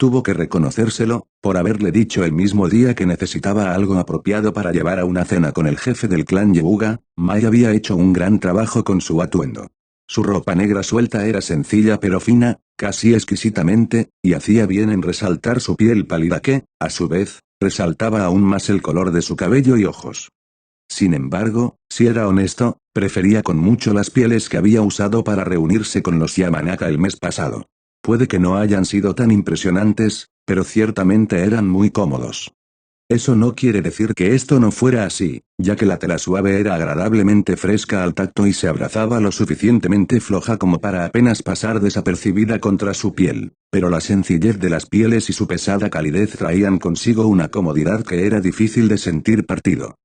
Tuvo que reconocérselo, por haberle dicho el mismo día que necesitaba algo apropiado para llevar a una cena con el jefe del clan Hyuga. Mai había hecho un gran trabajo con su atuendo. Su ropa negra suelta era sencilla pero fina, casi exquisitamente, y hacía bien en resaltar su piel pálida que, a su vez, resaltaba aún más el color de su cabello y ojos. Sin embargo, si era honesto, prefería con mucho las pieles que había usado para reunirse con los Yamanaka el mes pasado. Puede que no hayan sido tan impresionantes, pero ciertamente eran muy cómodos. Eso no quiere decir que esto no fuera así, ya que la tela suave era agradablemente fresca al tacto y se abrazaba lo suficientemente floja como para apenas pasar desapercibida contra su piel, pero la sencillez de las pieles y su pesada calidez traían consigo una comodidad que era difícil de sentir partido.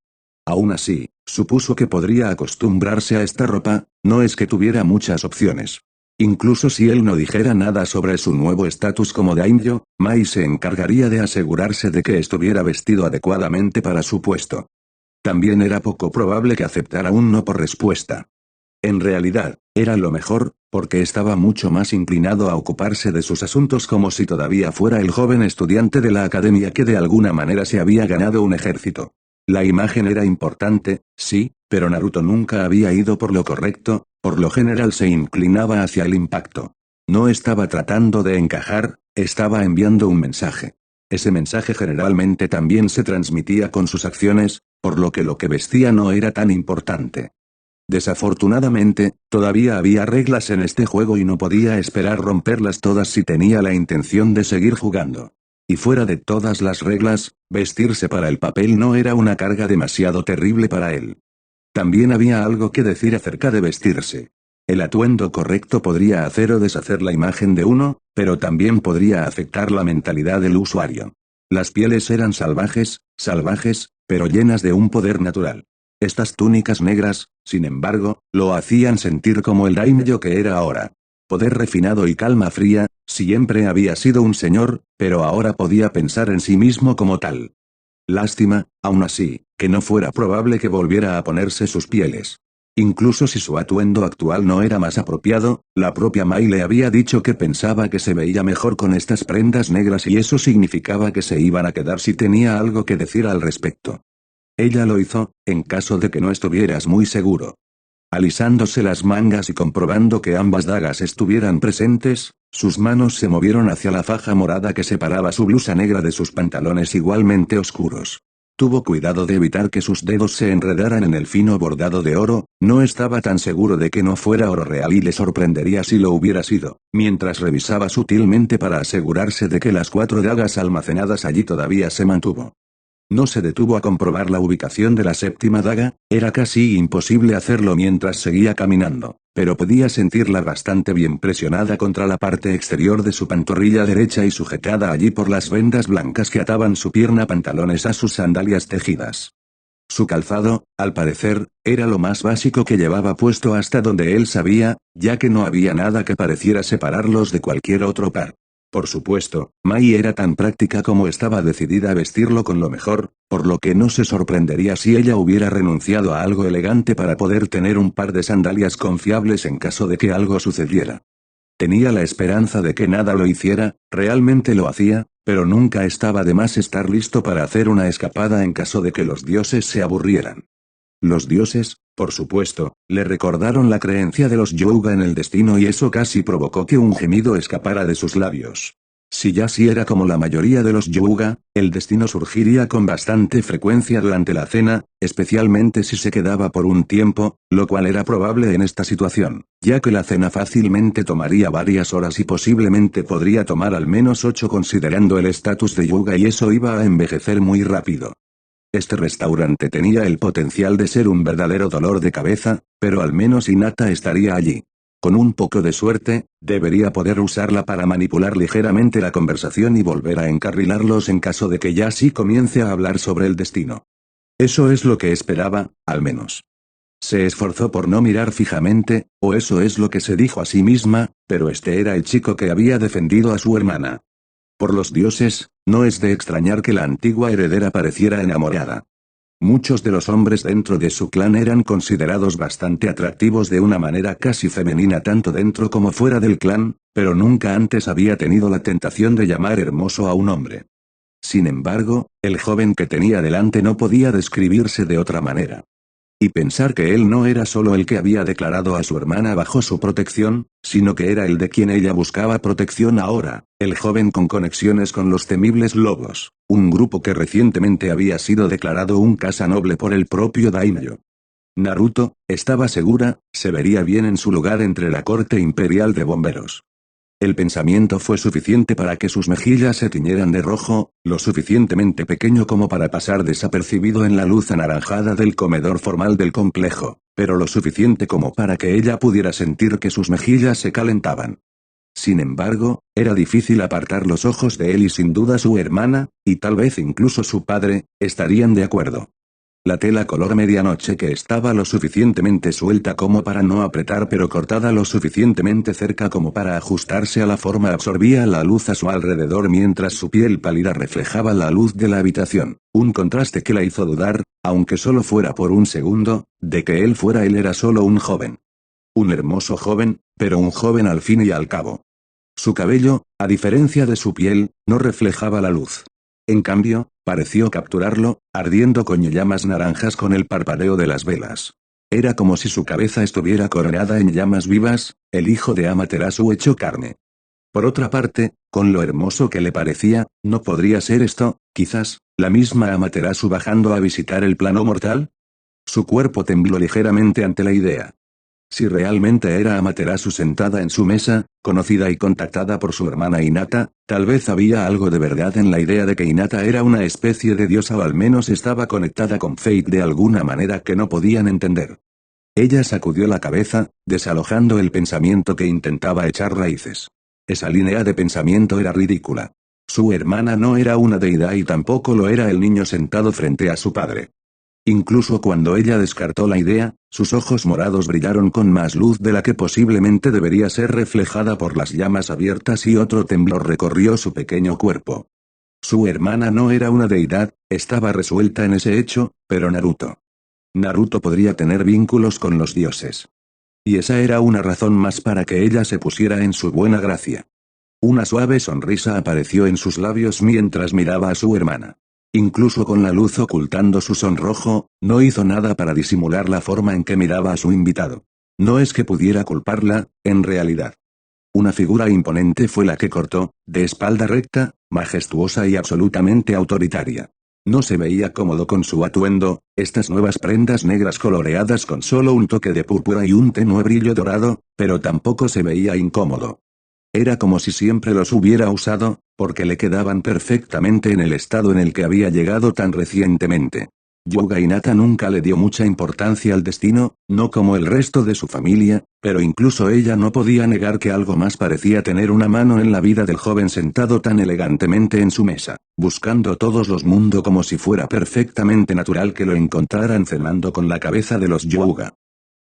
Aún así, supuso que podría acostumbrarse a esta ropa, no es que tuviera muchas opciones. Incluso si él no dijera nada sobre su nuevo estatus como daimyo, Mai se encargaría de asegurarse de que estuviera vestido adecuadamente para su puesto. También era poco probable que aceptara un no por respuesta. En realidad, era lo mejor, porque estaba mucho más inclinado a ocuparse de sus asuntos como si todavía fuera el joven estudiante de la academia que de alguna manera se había ganado un ejército. La imagen era importante, sí, pero Naruto nunca había ido por lo correcto, por lo general se inclinaba hacia el impacto. No estaba tratando de encajar, estaba enviando un mensaje. Ese mensaje generalmente también se transmitía con sus acciones, por lo que vestía no era tan importante. Desafortunadamente, todavía había reglas en este juego y no podía esperar romperlas todas si tenía la intención de seguir jugando. Y fuera de todas las reglas, vestirse para el papel no era una carga demasiado terrible para él. También había algo que decir acerca de vestirse. El atuendo correcto podría hacer o deshacer la imagen de uno, pero también podría afectar la mentalidad del usuario. Las pieles eran salvajes, pero llenas de un poder natural. Estas túnicas negras, sin embargo, lo hacían sentir como el daimyo que era ahora. Poder refinado y calma fría, siempre había sido un señor, pero ahora podía pensar en sí mismo como tal. Lástima, aún así, que no fuera probable que volviera a ponerse sus pieles. Incluso si su atuendo actual no era más apropiado, la propia Mai le había dicho que pensaba que se veía mejor con estas prendas negras y eso significaba que se iban a quedar si tenía algo que decir al respecto. Ella lo hizo, en caso de que no estuvieras muy seguro. Alisándose las mangas y comprobando que ambas dagas estuvieran presentes, sus manos se movieron hacia la faja morada que separaba su blusa negra de sus pantalones igualmente oscuros. Tuvo cuidado de evitar que sus dedos se enredaran en el fino bordado de oro, no estaba tan seguro de que no fuera oro real y le sorprendería si lo hubiera sido, mientras revisaba sutilmente para asegurarse de que las 4 dagas almacenadas allí todavía se mantuvo. No se detuvo a comprobar la ubicación de la 7ª daga, era casi imposible hacerlo mientras seguía caminando, pero podía sentirla bastante bien presionada contra la parte exterior de su pantorrilla derecha y sujetada allí por las vendas blancas que ataban su pierna pantalones a sus sandalias tejidas. Su calzado, al parecer, era lo más básico que llevaba puesto hasta donde él sabía, ya que no había nada que pareciera separarlos de cualquier otro par. Por supuesto, Mai era tan práctica como estaba decidida a vestirlo con lo mejor, por lo que no se sorprendería si ella hubiera renunciado a algo elegante para poder tener un par de sandalias confiables en caso de que algo sucediera. Tenía la esperanza de que nada lo hiciera, realmente lo hacía, pero nunca estaba de más estar listo para hacer una escapada en caso de que los dioses se aburrieran. Los dioses, por supuesto, le recordaron la creencia de los Hyuga en el destino y eso casi provocó que un gemido escapara de sus labios. Si Yashi era como la mayoría de los Hyuga, el destino surgiría con bastante frecuencia durante la cena, especialmente si se quedaba por un tiempo, lo cual era probable en esta situación, ya que la cena fácilmente tomaría varias horas y posiblemente podría tomar al menos 8 considerando el estatus de Hyuga y eso iba a envejecer muy rápido. Este restaurante tenía el potencial de ser un verdadero dolor de cabeza, pero al menos Hinata estaría allí. Con un poco de suerte, debería poder usarla para manipular ligeramente la conversación y volver a encarrilarlos en caso de que Yashi comience a hablar sobre el destino. Eso es lo que esperaba, al menos. Se esforzó por no mirar fijamente, o eso es lo que se dijo a sí misma, pero este era el chico que había defendido a su hermana. Por los dioses, no es de extrañar que la antigua heredera pareciera enamorada. Muchos de los hombres dentro de su clan eran considerados bastante atractivos de una manera casi femenina tanto dentro como fuera del clan, pero nunca antes había tenido la tentación de llamar hermoso a un hombre. Sin embargo, el joven que tenía delante no podía describirse de otra manera. Y pensar que él no era solo el que había declarado a su hermana bajo su protección, sino que era el de quien ella buscaba protección ahora, el joven con conexiones con los temibles lobos, un grupo que recientemente había sido declarado un casa noble por el propio daimyo. Naruto, estaba segura, se vería bien en su lugar entre la corte imperial de bomberos. El pensamiento fue suficiente para que sus mejillas se tiñeran de rojo, lo suficientemente pequeño como para pasar desapercibido en la luz anaranjada del comedor formal del complejo, pero lo suficiente como para que ella pudiera sentir que sus mejillas se calentaban. Sin embargo, era difícil apartar los ojos de él y sin duda su hermana, y tal vez incluso su padre, estarían de acuerdo. La tela color medianoche que estaba lo suficientemente suelta como para no apretar pero cortada lo suficientemente cerca como para ajustarse a la forma absorbía la luz a su alrededor mientras su piel pálida reflejaba la luz de la habitación, un contraste que la hizo dudar, aunque solo fuera por un segundo, de que él era solo un joven. Un hermoso joven, pero un joven al fin y al cabo. Su cabello, a diferencia de su piel, no reflejaba la luz. En cambio, pareció capturarlo, ardiendo con llamas naranjas con el parpadeo de las velas. Era como si su cabeza estuviera coronada en llamas vivas, el hijo de Amaterasu hecho carne. Por otra parte, con lo hermoso que le parecía, ¿no podría ser esto, quizás, la misma Amaterasu bajando a visitar el plano mortal? Su cuerpo tembló ligeramente ante la idea. Si realmente era Amaterasu sentada en su mesa, conocida y contactada por su hermana Hinata, tal vez había algo de verdad en la idea de que Hinata era una especie de diosa o al menos estaba conectada con Fate de alguna manera que no podían entender. Ella sacudió la cabeza, desalojando el pensamiento que intentaba echar raíces. Esa línea de pensamiento era ridícula. Su hermana no era una deidad y tampoco lo era el niño sentado frente a su padre. Incluso cuando ella descartó la idea, sus ojos morados brillaron con más luz de la que posiblemente debería ser reflejada por las llamas abiertas y otro temblor recorrió su pequeño cuerpo. Su hermana no era una deidad, estaba resuelta en ese hecho, pero Naruto. Naruto podría tener vínculos con los dioses. Y esa era una razón más para que ella se pusiera en su buena gracia. Una suave sonrisa apareció en sus labios mientras miraba a su hermana. Incluso con la luz ocultando su sonrojo, no hizo nada para disimular la forma en que miraba a su invitado. No es que pudiera culparla, en realidad. Una figura imponente fue la que cortó, de espalda recta, majestuosa y absolutamente autoritaria. No se veía cómodo con su atuendo, estas nuevas prendas negras coloreadas con solo un toque de púrpura y un tenue brillo dorado, pero tampoco se veía incómodo. Era como si siempre los hubiera usado, porque le quedaban perfectamente en el estado en el que había llegado tan recientemente. Yuga Hinata nunca le dio mucha importancia al destino, no como el resto de su familia, pero incluso ella no podía negar que algo más parecía tener una mano en la vida del joven sentado tan elegantemente en su mesa, buscando todos los mundos como si fuera perfectamente natural que lo encontraran cenando con la cabeza de los Yuga.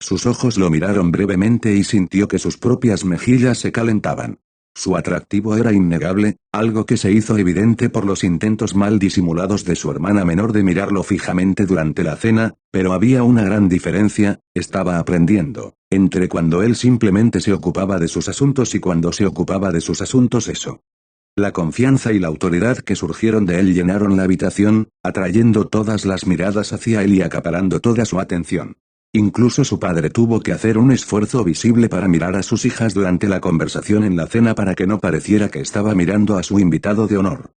Sus ojos lo miraron brevemente y sintió que sus propias mejillas se calentaban. Su atractivo era innegable, algo que se hizo evidente por los intentos mal disimulados de su hermana menor de mirarlo fijamente durante la cena, pero había una gran diferencia, estaba aprendiendo, entre cuando él simplemente se ocupaba de sus asuntos y cuando se ocupaba de sus asuntos eso. La confianza y la autoridad que surgieron de él llenaron la habitación, atrayendo todas las miradas hacia él y acaparando toda su atención. Incluso su padre tuvo que hacer un esfuerzo visible para mirar a sus hijas durante la conversación en la cena para que no pareciera que estaba mirando a su invitado de honor.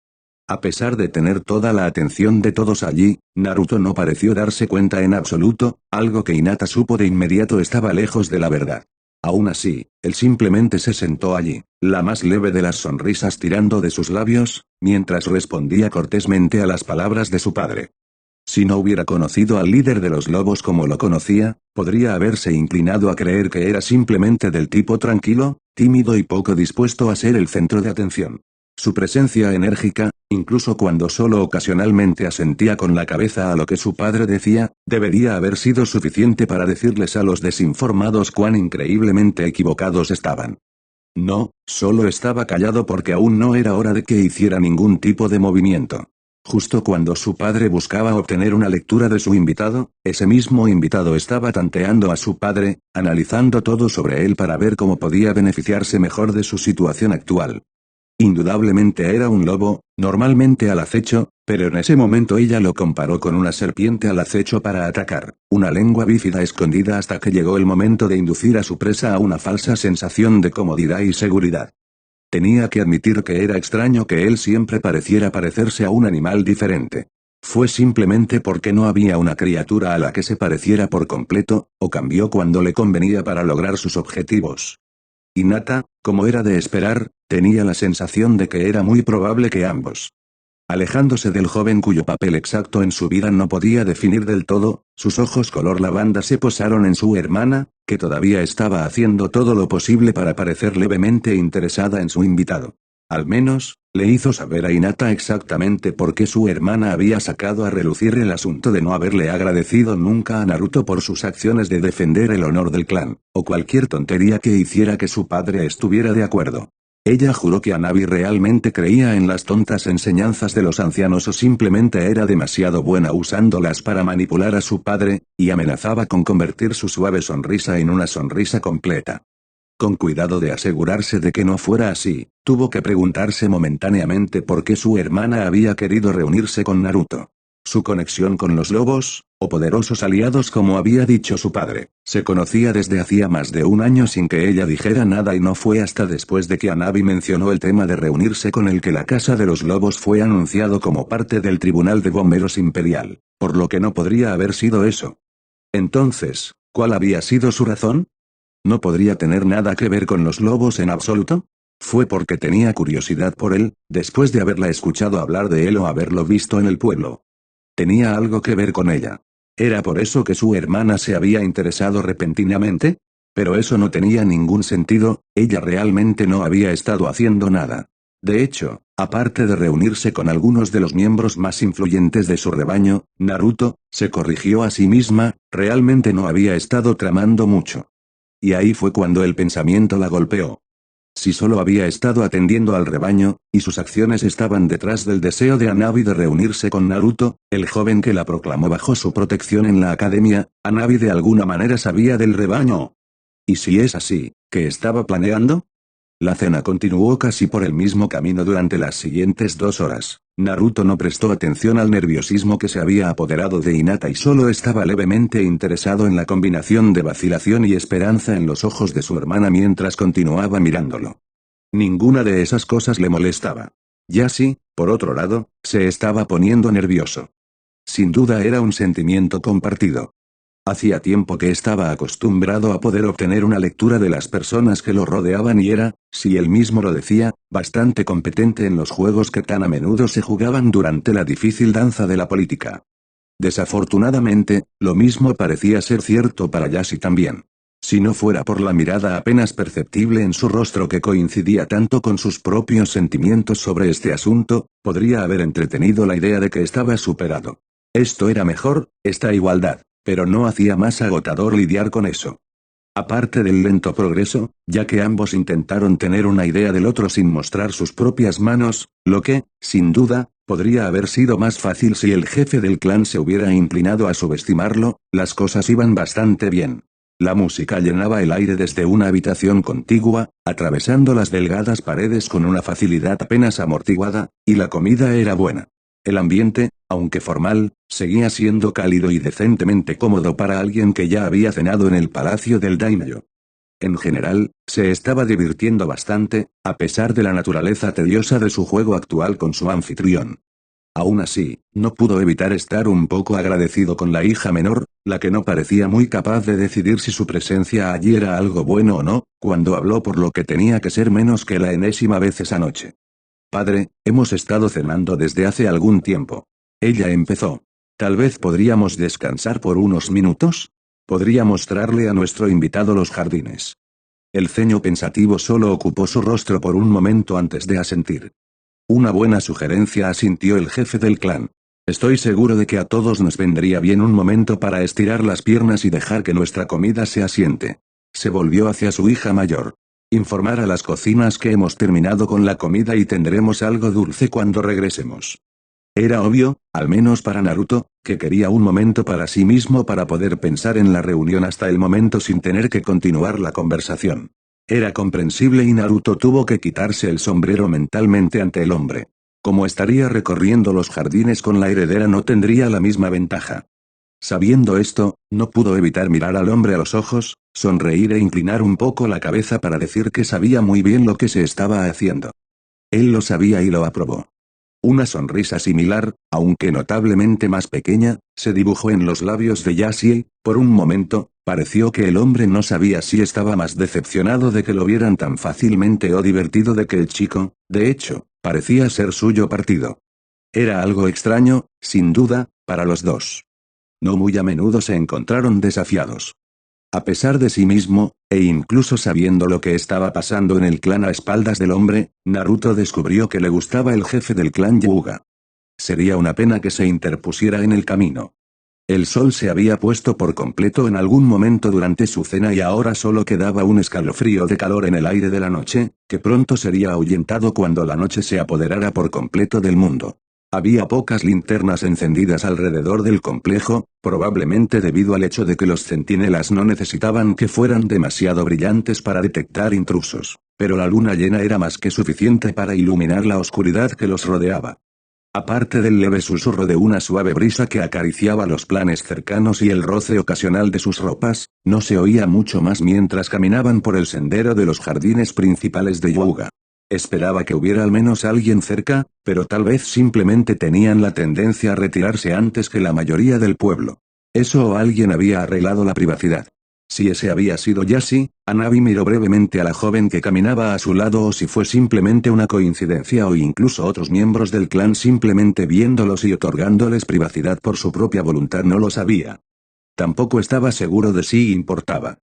A pesar de tener toda la atención de todos allí, Naruto no pareció darse cuenta en absoluto, algo que Hinata supo de inmediato estaba lejos de la verdad. Aún así, él simplemente se sentó allí, la más leve de las sonrisas tirando de sus labios, mientras respondía cortésmente a las palabras de su padre. Si no hubiera conocido al líder de los lobos como lo conocía, podría haberse inclinado a creer que era simplemente del tipo tranquilo, tímido y poco dispuesto a ser el centro de atención. Su presencia enérgica, incluso cuando solo ocasionalmente asentía con la cabeza a lo que su padre decía, debería haber sido suficiente para decirles a los desinformados cuán increíblemente equivocados estaban. No, solo estaba callado porque aún no era hora de que hiciera ningún tipo de movimiento. Justo cuando su padre buscaba obtener una lectura de su invitado, ese mismo invitado estaba tanteando a su padre, analizando todo sobre él para ver cómo podía beneficiarse mejor de su situación actual. Indudablemente era un lobo, normalmente al acecho, pero en ese momento ella lo comparó con una serpiente al acecho para atacar, una lengua bífida escondida hasta que llegó el momento de inducir a su presa a una falsa sensación de comodidad y seguridad. Tenía que admitir que era extraño que él siempre pareciera parecerse a un animal diferente. Fue simplemente porque no había una criatura a la que se pareciera por completo, o cambió cuando le convenía para lograr sus objetivos. Hinata, como era de esperar, tenía la sensación de que era muy probable que ambos. Alejándose del joven cuyo papel exacto en su vida no podía definir del todo, sus ojos color lavanda se posaron en su hermana, que todavía estaba haciendo todo lo posible para parecer levemente interesada en su invitado. Al menos, le hizo saber a Hinata exactamente por qué su hermana había sacado a relucir el asunto de no haberle agradecido nunca a Naruto por sus acciones de defender el honor del clan, o cualquier tontería que hiciera que su padre estuviera de acuerdo. Ella juró que Hanabi realmente creía en las tontas enseñanzas de los ancianos o simplemente era demasiado buena usándolas para manipular a su padre, y amenazaba con convertir su suave sonrisa en una sonrisa completa. Con cuidado de asegurarse de que no fuera así, tuvo que preguntarse momentáneamente por qué su hermana había querido reunirse con Naruto. Su conexión con los lobos, o poderosos aliados como había dicho su padre, se conocía desde hacía más de un año sin que ella dijera nada y no fue hasta después de que Hanabi mencionó el tema de reunirse con el que la Casa de los Lobos fue anunciado como parte del Tribunal de Bomberos Imperial, por lo que no podría haber sido eso. Entonces, ¿cuál había sido su razón? ¿No podría tener nada que ver con los lobos en absoluto? Fue porque tenía curiosidad por él, después de haberla escuchado hablar de él o haberlo visto en el pueblo. ¿Tenía algo que ver con ella? ¿Era por eso que su hermana se había interesado repentinamente? Pero eso no tenía ningún sentido, ella realmente no había estado haciendo nada. De hecho, aparte de reunirse con algunos de los miembros más influyentes de su rebaño, Naruto, se corrigió a sí misma, realmente no había estado tramando mucho. Y ahí fue cuando el pensamiento la golpeó. Si solo había estado atendiendo al rebaño, y sus acciones estaban detrás del deseo de Hanabi de reunirse con Naruto, el joven que la proclamó bajo su protección en la academia, Hanabi de alguna manera sabía del rebaño. Y si es así, ¿qué estaba planeando? La cena continuó casi por el mismo camino durante las siguientes 2 horas. Naruto no prestó atención al nerviosismo que se había apoderado de Hinata y solo estaba levemente interesado en la combinación de vacilación y esperanza en los ojos de su hermana mientras continuaba mirándolo. Ninguna de esas cosas le molestaba. Yashi, por otro lado, se estaba poniendo nervioso. Sin duda era un sentimiento compartido. Hacía tiempo que estaba acostumbrado a poder obtener una lectura de las personas que lo rodeaban y era, si él mismo lo decía, bastante competente en los juegos que tan a menudo se jugaban durante la difícil danza de la política. Desafortunadamente, lo mismo parecía ser cierto para Yashi también. Si no fuera por la mirada apenas perceptible en su rostro que coincidía tanto con sus propios sentimientos sobre este asunto, podría haber entretenido la idea de que estaba superado. Esto era mejor, esta igualdad. Pero no hacía más agotador lidiar con eso. Aparte del lento progreso, ya que ambos intentaron tener una idea del otro sin mostrar sus propias manos, lo que, sin duda, podría haber sido más fácil si el jefe del clan se hubiera inclinado a subestimarlo, las cosas iban bastante bien. La música llenaba el aire desde una habitación contigua, atravesando las delgadas paredes con una facilidad apenas amortiguada, y la comida era buena. El ambiente, aunque formal, seguía siendo cálido y decentemente cómodo para alguien que ya había cenado en el palacio del daimyo. En general, se estaba divirtiendo bastante, a pesar de la naturaleza tediosa de su juego actual con su anfitrión. Aún así, no pudo evitar estar un poco agradecido con la hija menor, la que no parecía muy capaz de decidir si su presencia allí era algo bueno o no, cuando habló por lo que tenía que ser menos que la enésima vez esa noche. Padre, hemos estado cenando desde hace algún tiempo. Ella empezó. Tal vez podríamos descansar por unos minutos. Podría mostrarle a nuestro invitado los jardines. El ceño pensativo solo ocupó su rostro por un momento antes de asentir. Una buena sugerencia, asintió el jefe del clan. Estoy seguro de que a todos nos vendría bien un momento para estirar las piernas y dejar que nuestra comida se asiente. Se volvió hacia su hija mayor. Informar a las cocinas que hemos terminado con la comida y tendremos algo dulce cuando regresemos. Era obvio, al menos para Naruto, que quería un momento para sí mismo para poder pensar en la reunión hasta el momento sin tener que continuar la conversación. Era comprensible y Naruto tuvo que quitarse el sombrero mentalmente ante el hombre. Como estaría recorriendo los jardines con la heredera no tendría la misma ventaja. Sabiendo esto, no pudo evitar mirar al hombre a los ojos, sonreír e inclinar un poco la cabeza para decir que sabía muy bien lo que se estaba haciendo. Él lo sabía y lo aprobó. Una sonrisa similar, aunque notablemente más pequeña, se dibujó en los labios de Yashie. Por un momento, pareció que el hombre no sabía si estaba más decepcionado de que lo vieran tan fácilmente o divertido de que el chico, de hecho, parecía ser suyo partido. Era algo extraño, sin duda, para los dos. No muy a menudo se encontraron desafiados. A pesar de sí mismo, e incluso sabiendo lo que estaba pasando en el clan a espaldas del hombre, Naruto descubrió que le gustaba el jefe del clan Hyuga. Sería una pena que se interpusiera en el camino. El sol se había puesto por completo en algún momento durante su cena y ahora solo quedaba un escalofrío de calor en el aire de la noche, que pronto sería ahuyentado cuando la noche se apoderara por completo del mundo. Había pocas linternas encendidas alrededor del complejo, probablemente debido al hecho de que los centinelas no necesitaban que fueran demasiado brillantes para detectar intrusos, pero la luna llena era más que suficiente para iluminar la oscuridad que los rodeaba. Aparte del leve susurro de una suave brisa que acariciaba los planes cercanos y el roce ocasional de sus ropas, no se oía mucho más mientras caminaban por el sendero de los jardines principales de Hyuga. Esperaba que hubiera al menos alguien cerca, pero tal vez simplemente tenían la tendencia a retirarse antes que la mayoría del pueblo. Eso o alguien había arreglado la privacidad. Si ese había sido Yashie, Hanabi miró brevemente a la joven que caminaba a su lado o si fue simplemente una coincidencia o incluso otros miembros del clan simplemente viéndolos y otorgándoles privacidad por su propia voluntad no lo sabía. Tampoco estaba seguro de si importaba.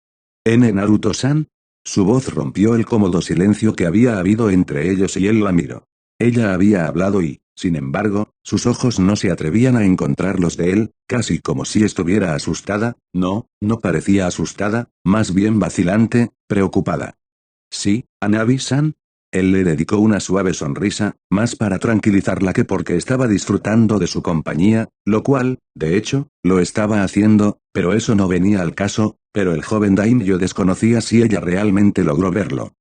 Naruto-san. Su voz rompió el cómodo silencio que había habido entre ellos y él la miró. Ella había hablado y, sin embargo, sus ojos no se atrevían a encontrar los de él, casi como si estuviera asustada. No parecía asustada, más bien vacilante, preocupada. Sí, Hanabi-san. Él le dedicó una suave sonrisa, más para tranquilizarla que porque estaba disfrutando de su compañía, lo cual, de hecho, lo estaba haciendo, pero eso no venía al caso, pero el joven daimyo desconocía si ella realmente logró verlo.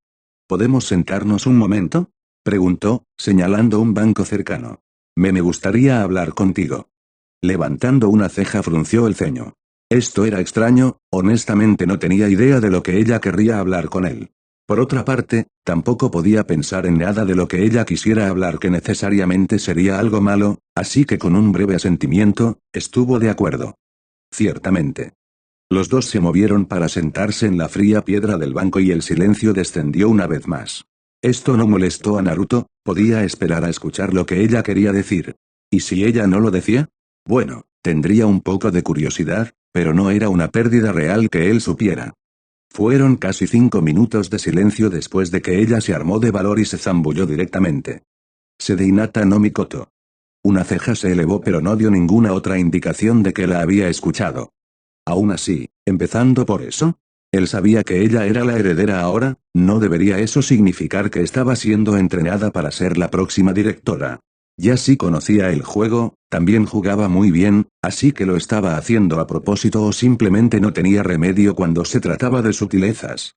¿Podemos sentarnos un momento?, preguntó, señalando un banco cercano. Me gustaría hablar contigo. Levantando una ceja frunció el ceño. Esto era extraño, honestamente no tenía idea de lo que ella querría hablar con él. Por otra parte, tampoco podía pensar en nada de lo que ella quisiera hablar que necesariamente sería algo malo, así que con un breve asentimiento, estuvo de acuerdo. Ciertamente. Los dos se movieron para sentarse en la fría piedra del banco y el silencio descendió una vez más. Esto no molestó a Naruto, podía esperar a escuchar lo que ella quería decir. ¿Y si ella no lo decía? Bueno, tendría un poco de curiosidad, pero no era una pérdida real que él supiera. Fueron casi 5 minutos de silencio después de que ella se armó de valor y se zambulló directamente. Hinata no Mikoto. Una ceja se elevó pero no dio ninguna otra indicación de que la había escuchado. Aún así, empezando por eso, él sabía que ella era la heredera ahora, ¿no debería eso significar que estaba siendo entrenada para ser la próxima directora? Yashie conocía el juego, también jugaba muy bien, así que lo estaba haciendo a propósito o simplemente no tenía remedio cuando se trataba de sutilezas.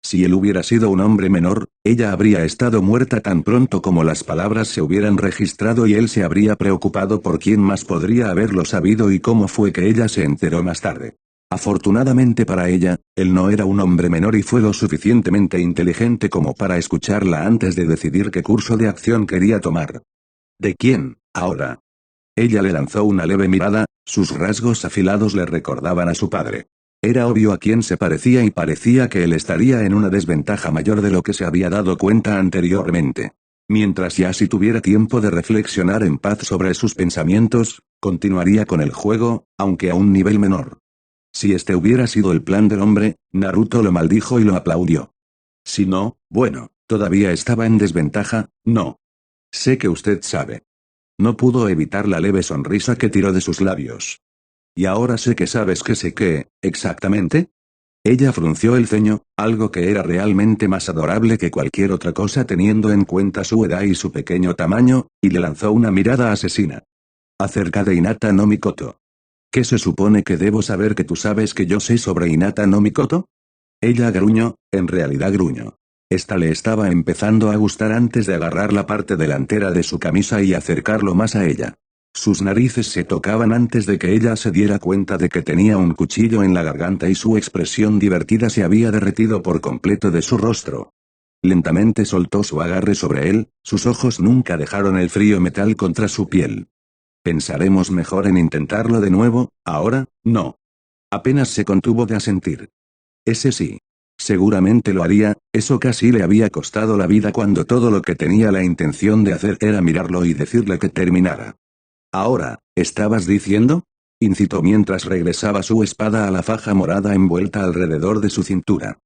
Si él hubiera sido un hombre menor, ella habría estado muerta tan pronto como las palabras se hubieran registrado y él se habría preocupado por quién más podría haberlo sabido y cómo fue que ella se enteró más tarde. Afortunadamente para ella, él no era un hombre menor y fue lo suficientemente inteligente como para escucharla antes de decidir qué curso de acción quería tomar. ¿De quién, ahora? Ella le lanzó una leve mirada, sus rasgos afilados le recordaban a su padre. Era obvio a quién se parecía y parecía que él estaría en una desventaja mayor de lo que se había dado cuenta anteriormente. Mientras Yashie tuviera tiempo de reflexionar en paz sobre sus pensamientos, continuaría con el juego, aunque a un nivel menor. Si este hubiera sido el plan del hombre, Naruto lo maldijo y lo aplaudió. Si no, bueno, todavía estaba en desventaja, no. Sé que usted sabe. No pudo evitar la leve sonrisa que tiró de sus labios. Y ahora sé que sabes que sé qué, exactamente. Ella frunció el ceño, algo que era realmente más adorable que cualquier otra cosa teniendo en cuenta su edad y su pequeño tamaño, y le lanzó una mirada asesina. Acerca de Hinata no Mikoto. ¿Qué se supone que debo saber que tú sabes que yo sé sobre Hinata no Mikoto? Ella gruñó, en realidad gruñó. Esta le estaba empezando a gustar antes de agarrar la parte delantera de su camisa y acercarlo más a ella. Sus narices se tocaban antes de que ella se diera cuenta de que tenía un cuchillo en la garganta y su expresión divertida se había derretido por completo de su rostro. Lentamente soltó su agarre sobre él, sus ojos nunca dejaron el frío metal contra su piel. Pensaremos mejor en intentarlo de nuevo, ahora, no. Apenas se contuvo de asentir. Ese sí. Seguramente lo haría, eso casi le había costado la vida cuando todo lo que tenía la intención de hacer era mirarlo y decirle que terminara. Ahora, ¿estabas diciendo? Incitó mientras regresaba su espada a la faja morada envuelta alrededor de su cintura.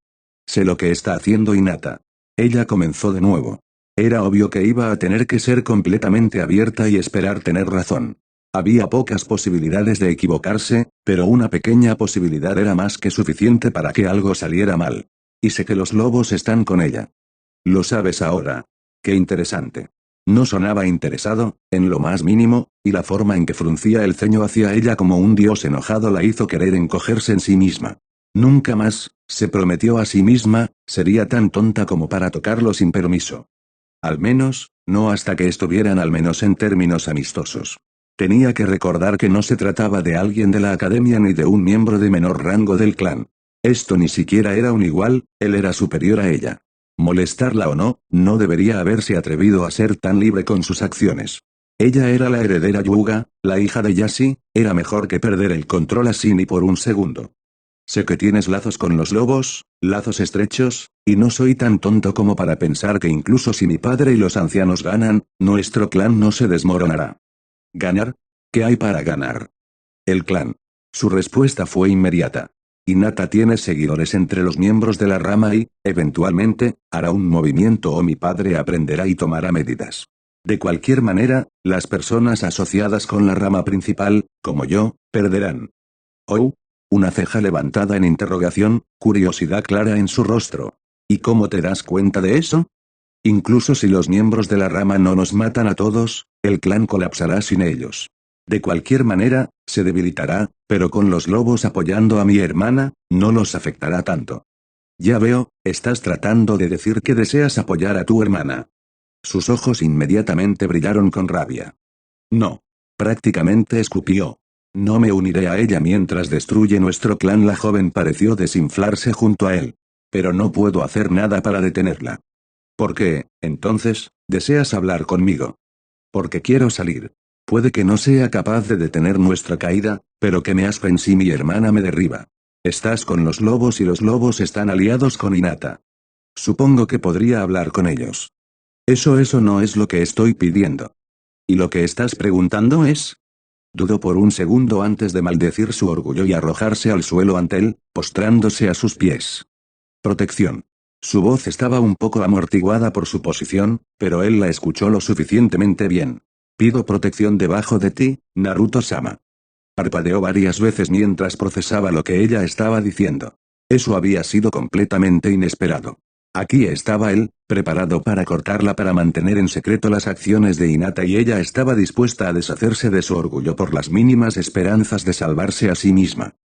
Sé lo que está haciendo Hinata. Ella comenzó de nuevo. Era obvio que iba a tener que ser completamente abierta y esperar tener razón. Había pocas posibilidades de equivocarse, pero una pequeña posibilidad era más que suficiente para que algo saliera mal. Y sé que los lobos están con ella. Lo sabes ahora. Qué interesante. No sonaba interesado, en lo más mínimo, y la forma en que fruncía el ceño hacia ella como un dios enojado la hizo querer encogerse en sí misma. Nunca más, se prometió a sí misma, sería tan tonta como para tocarlo sin permiso. Al menos, no hasta que estuvieran al menos en términos amistosos. Tenía que recordar que no se trataba de alguien de la academia ni de un miembro de menor rango del clan. Esto ni siquiera era un igual, él era superior a ella. Molestarla o no, no debería haberse atrevido a ser tan libre con sus acciones. Ella era la heredera Yuga, la hija de Yashi, era mejor que perder el control así ni por un segundo. Sé que tienes lazos con los lobos, lazos estrechos, y no soy tan tonto como para pensar que incluso si mi padre y los ancianos ganan, nuestro clan no se desmoronará. ¿Ganar? ¿Qué hay para ganar? El clan. Su respuesta fue inmediata. Hinata tiene seguidores entre los miembros de la rama y, eventualmente, hará un movimiento o mi padre aprenderá y tomará medidas. De cualquier manera, las personas asociadas con la rama principal, como yo, perderán. Oh. Una ceja levantada en interrogación, curiosidad clara en su rostro. ¿Y cómo te das cuenta de eso? Incluso si los miembros de la rama no nos matan a todos, el clan colapsará sin ellos. De cualquier manera, se debilitará, pero con los lobos apoyando a mi hermana, no los afectará tanto. Ya veo, estás tratando de decir que deseas apoyar a tu hermana. Sus ojos inmediatamente brillaron con rabia. No. Prácticamente escupió. No me uniré a ella mientras destruye nuestro clan. La joven pareció desinflarse junto a él. Pero no puedo hacer nada para detenerla. ¿Por qué, entonces, deseas hablar conmigo? Porque quiero salir. Puede que no sea capaz de detener nuestra caída, pero que me aspen si mi hermana me derriba. Estás con los lobos y los lobos están aliados con Hinata. Supongo que podría hablar con ellos. Eso no es lo que estoy pidiendo. ¿Y lo que estás preguntando es? Dudó por un segundo antes de maldecir su orgullo y arrojarse al suelo ante él, postrándose a sus pies. Protección. Su voz estaba un poco amortiguada por su posición, pero él la escuchó lo suficientemente bien. Pido protección debajo de ti, Naruto-sama. Parpadeó varias veces mientras procesaba lo que ella estaba diciendo. Eso había sido completamente inesperado. Aquí estaba él, preparado para cortarla para mantener en secreto las acciones de Hinata y ella estaba dispuesta a deshacerse de su orgullo por las mínimas esperanzas de salvarse a sí misma.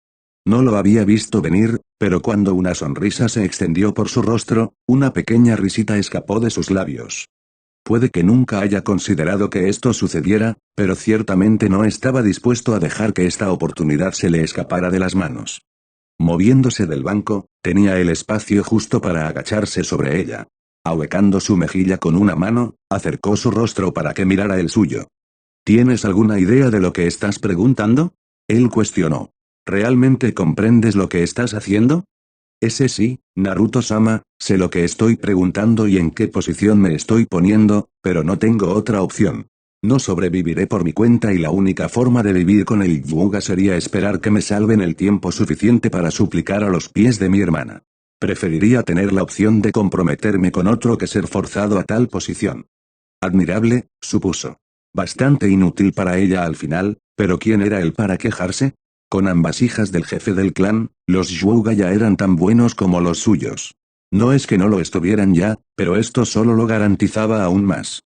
No lo había visto venir, pero cuando una sonrisa se extendió por su rostro, una pequeña risita escapó de sus labios. Puede que nunca haya considerado que esto sucediera, pero ciertamente no estaba dispuesto a dejar que esta oportunidad se le escapara de las manos. Moviéndose del banco, tenía el espacio justo para agacharse sobre ella. Ahuecando su mejilla con una mano, acercó su rostro para que mirara el suyo. ¿Tienes alguna idea de lo que estás preguntando? Él cuestionó. ¿Realmente comprendes lo que estás haciendo? Ese sí, Naruto-sama, sé lo que estoy preguntando y en qué posición me estoy poniendo, pero no tengo otra opción. No sobreviviré por mi cuenta y la única forma de vivir con el Yuga sería esperar que me salven el tiempo suficiente para suplicar a los pies de mi hermana. Preferiría tener la opción de comprometerme con otro que ser forzado a tal posición. Admirable, supuso. Bastante inútil para ella al final, pero ¿quién era él para quejarse? Con ambas hijas del jefe del clan, los Yuga ya eran tan buenos como los suyos. No es que no lo estuvieran ya, pero esto solo lo garantizaba aún más.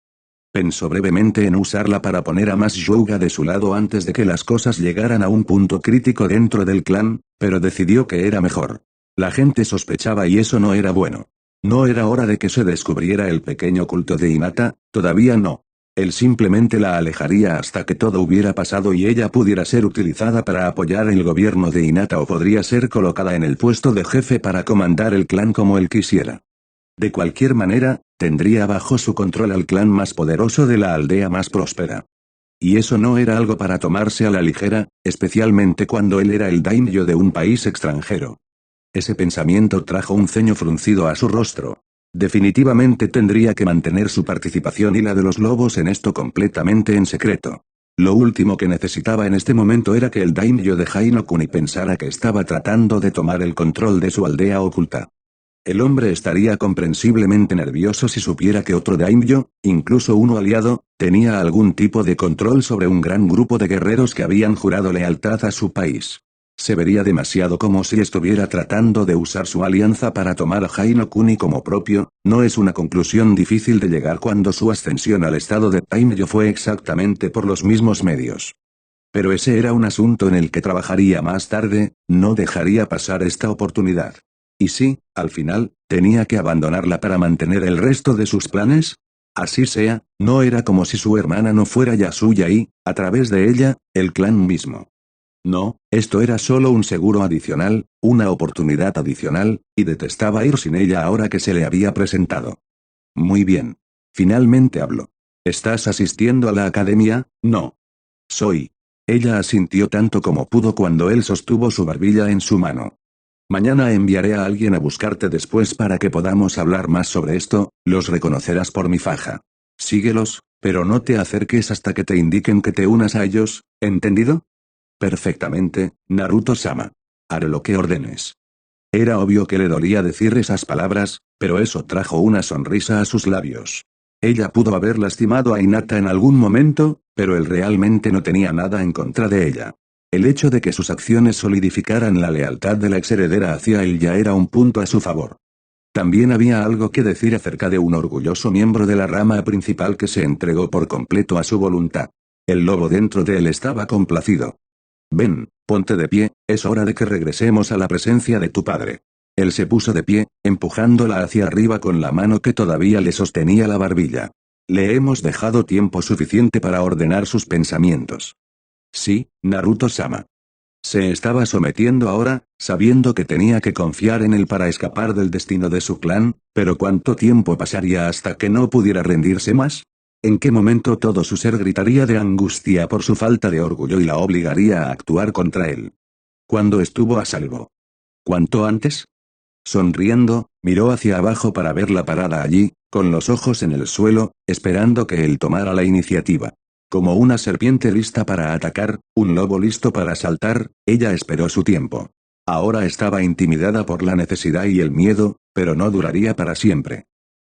Pensó brevemente en usarla para poner a más Hyuga de su lado antes de que las cosas llegaran a un punto crítico dentro del clan, pero decidió que era mejor. La gente sospechaba y eso no era bueno. No era hora de que se descubriera el pequeño culto de Hinata, todavía no. Él simplemente la alejaría hasta que todo hubiera pasado y ella pudiera ser utilizada para apoyar el gobierno de Hinata o podría ser colocada en el puesto de jefe para comandar el clan como él quisiera. De cualquier manera, tendría bajo su control al clan más poderoso de la aldea más próspera. Y eso no era algo para tomarse a la ligera, especialmente cuando él era el daimyo de un país extranjero. Ese pensamiento trajo un ceño fruncido a su rostro. Definitivamente tendría que mantener su participación y la de los lobos en esto completamente en secreto. Lo último que necesitaba en este momento era que el daimyo de Hainokuni pensara que estaba tratando de tomar el control de su aldea oculta. El hombre estaría comprensiblemente nervioso si supiera que otro daimyo, incluso uno aliado, tenía algún tipo de control sobre un gran grupo de guerreros que habían jurado lealtad a su país. Se vería demasiado como si estuviera tratando de usar su alianza para tomar a Hainokuni como propio. No es una conclusión difícil de llegar cuando su ascensión al estado de daimyo fue exactamente por los mismos medios. Pero ese era un asunto en el que trabajaría más tarde, no dejaría pasar esta oportunidad. ¿Y si, al final, tenía que abandonarla para mantener el resto de sus planes? Así sea, no era como si su hermana no fuera ya suya y, a través de ella, el clan mismo. No, esto era solo un seguro adicional, una oportunidad adicional, y detestaba ir sin ella ahora que se le había presentado. Muy bien. Finalmente habló. ¿Estás asistiendo a la academia? No. Soy. Ella asintió tanto como pudo cuando él sostuvo su barbilla en su mano. Mañana enviaré a alguien a buscarte después para que podamos hablar más sobre esto, los reconocerás por mi faja. Síguelos, pero no te acerques hasta que te indiquen que te unas a ellos, ¿entendido? Perfectamente, Naruto-sama. Haré lo que ordenes. Era obvio que le dolía decir esas palabras, pero eso trajo una sonrisa a sus labios. Ella pudo haber lastimado a Hinata en algún momento, pero él realmente no tenía nada en contra de ella. El hecho de que sus acciones solidificaran la lealtad de la exheredera hacia él ya era un punto a su favor. También había algo que decir acerca de un orgulloso miembro de la rama principal que se entregó por completo a su voluntad. El lobo dentro de él estaba complacido. Ven, ponte de pie, es hora de que regresemos a la presencia de tu padre. Él se puso de pie, empujándola hacia arriba con la mano que todavía le sostenía la barbilla. Le hemos dejado tiempo suficiente para ordenar sus pensamientos. Sí, Naruto-sama. Se estaba sometiendo ahora, sabiendo que tenía que confiar en él para escapar del destino de su clan, pero ¿cuánto tiempo pasaría hasta que no pudiera rendirse más? ¿En qué momento todo su ser gritaría de angustia por su falta de orgullo y la obligaría a actuar contra él? ¿Cuándo estuvo a salvo? ¿Cuánto antes? Sonriendo, miró hacia abajo para verla parada allí, con los ojos en el suelo, esperando que él tomara la iniciativa. Como una serpiente lista para atacar, un lobo listo para saltar, ella esperó su tiempo. Ahora estaba intimidada por la necesidad y el miedo, pero no duraría para siempre.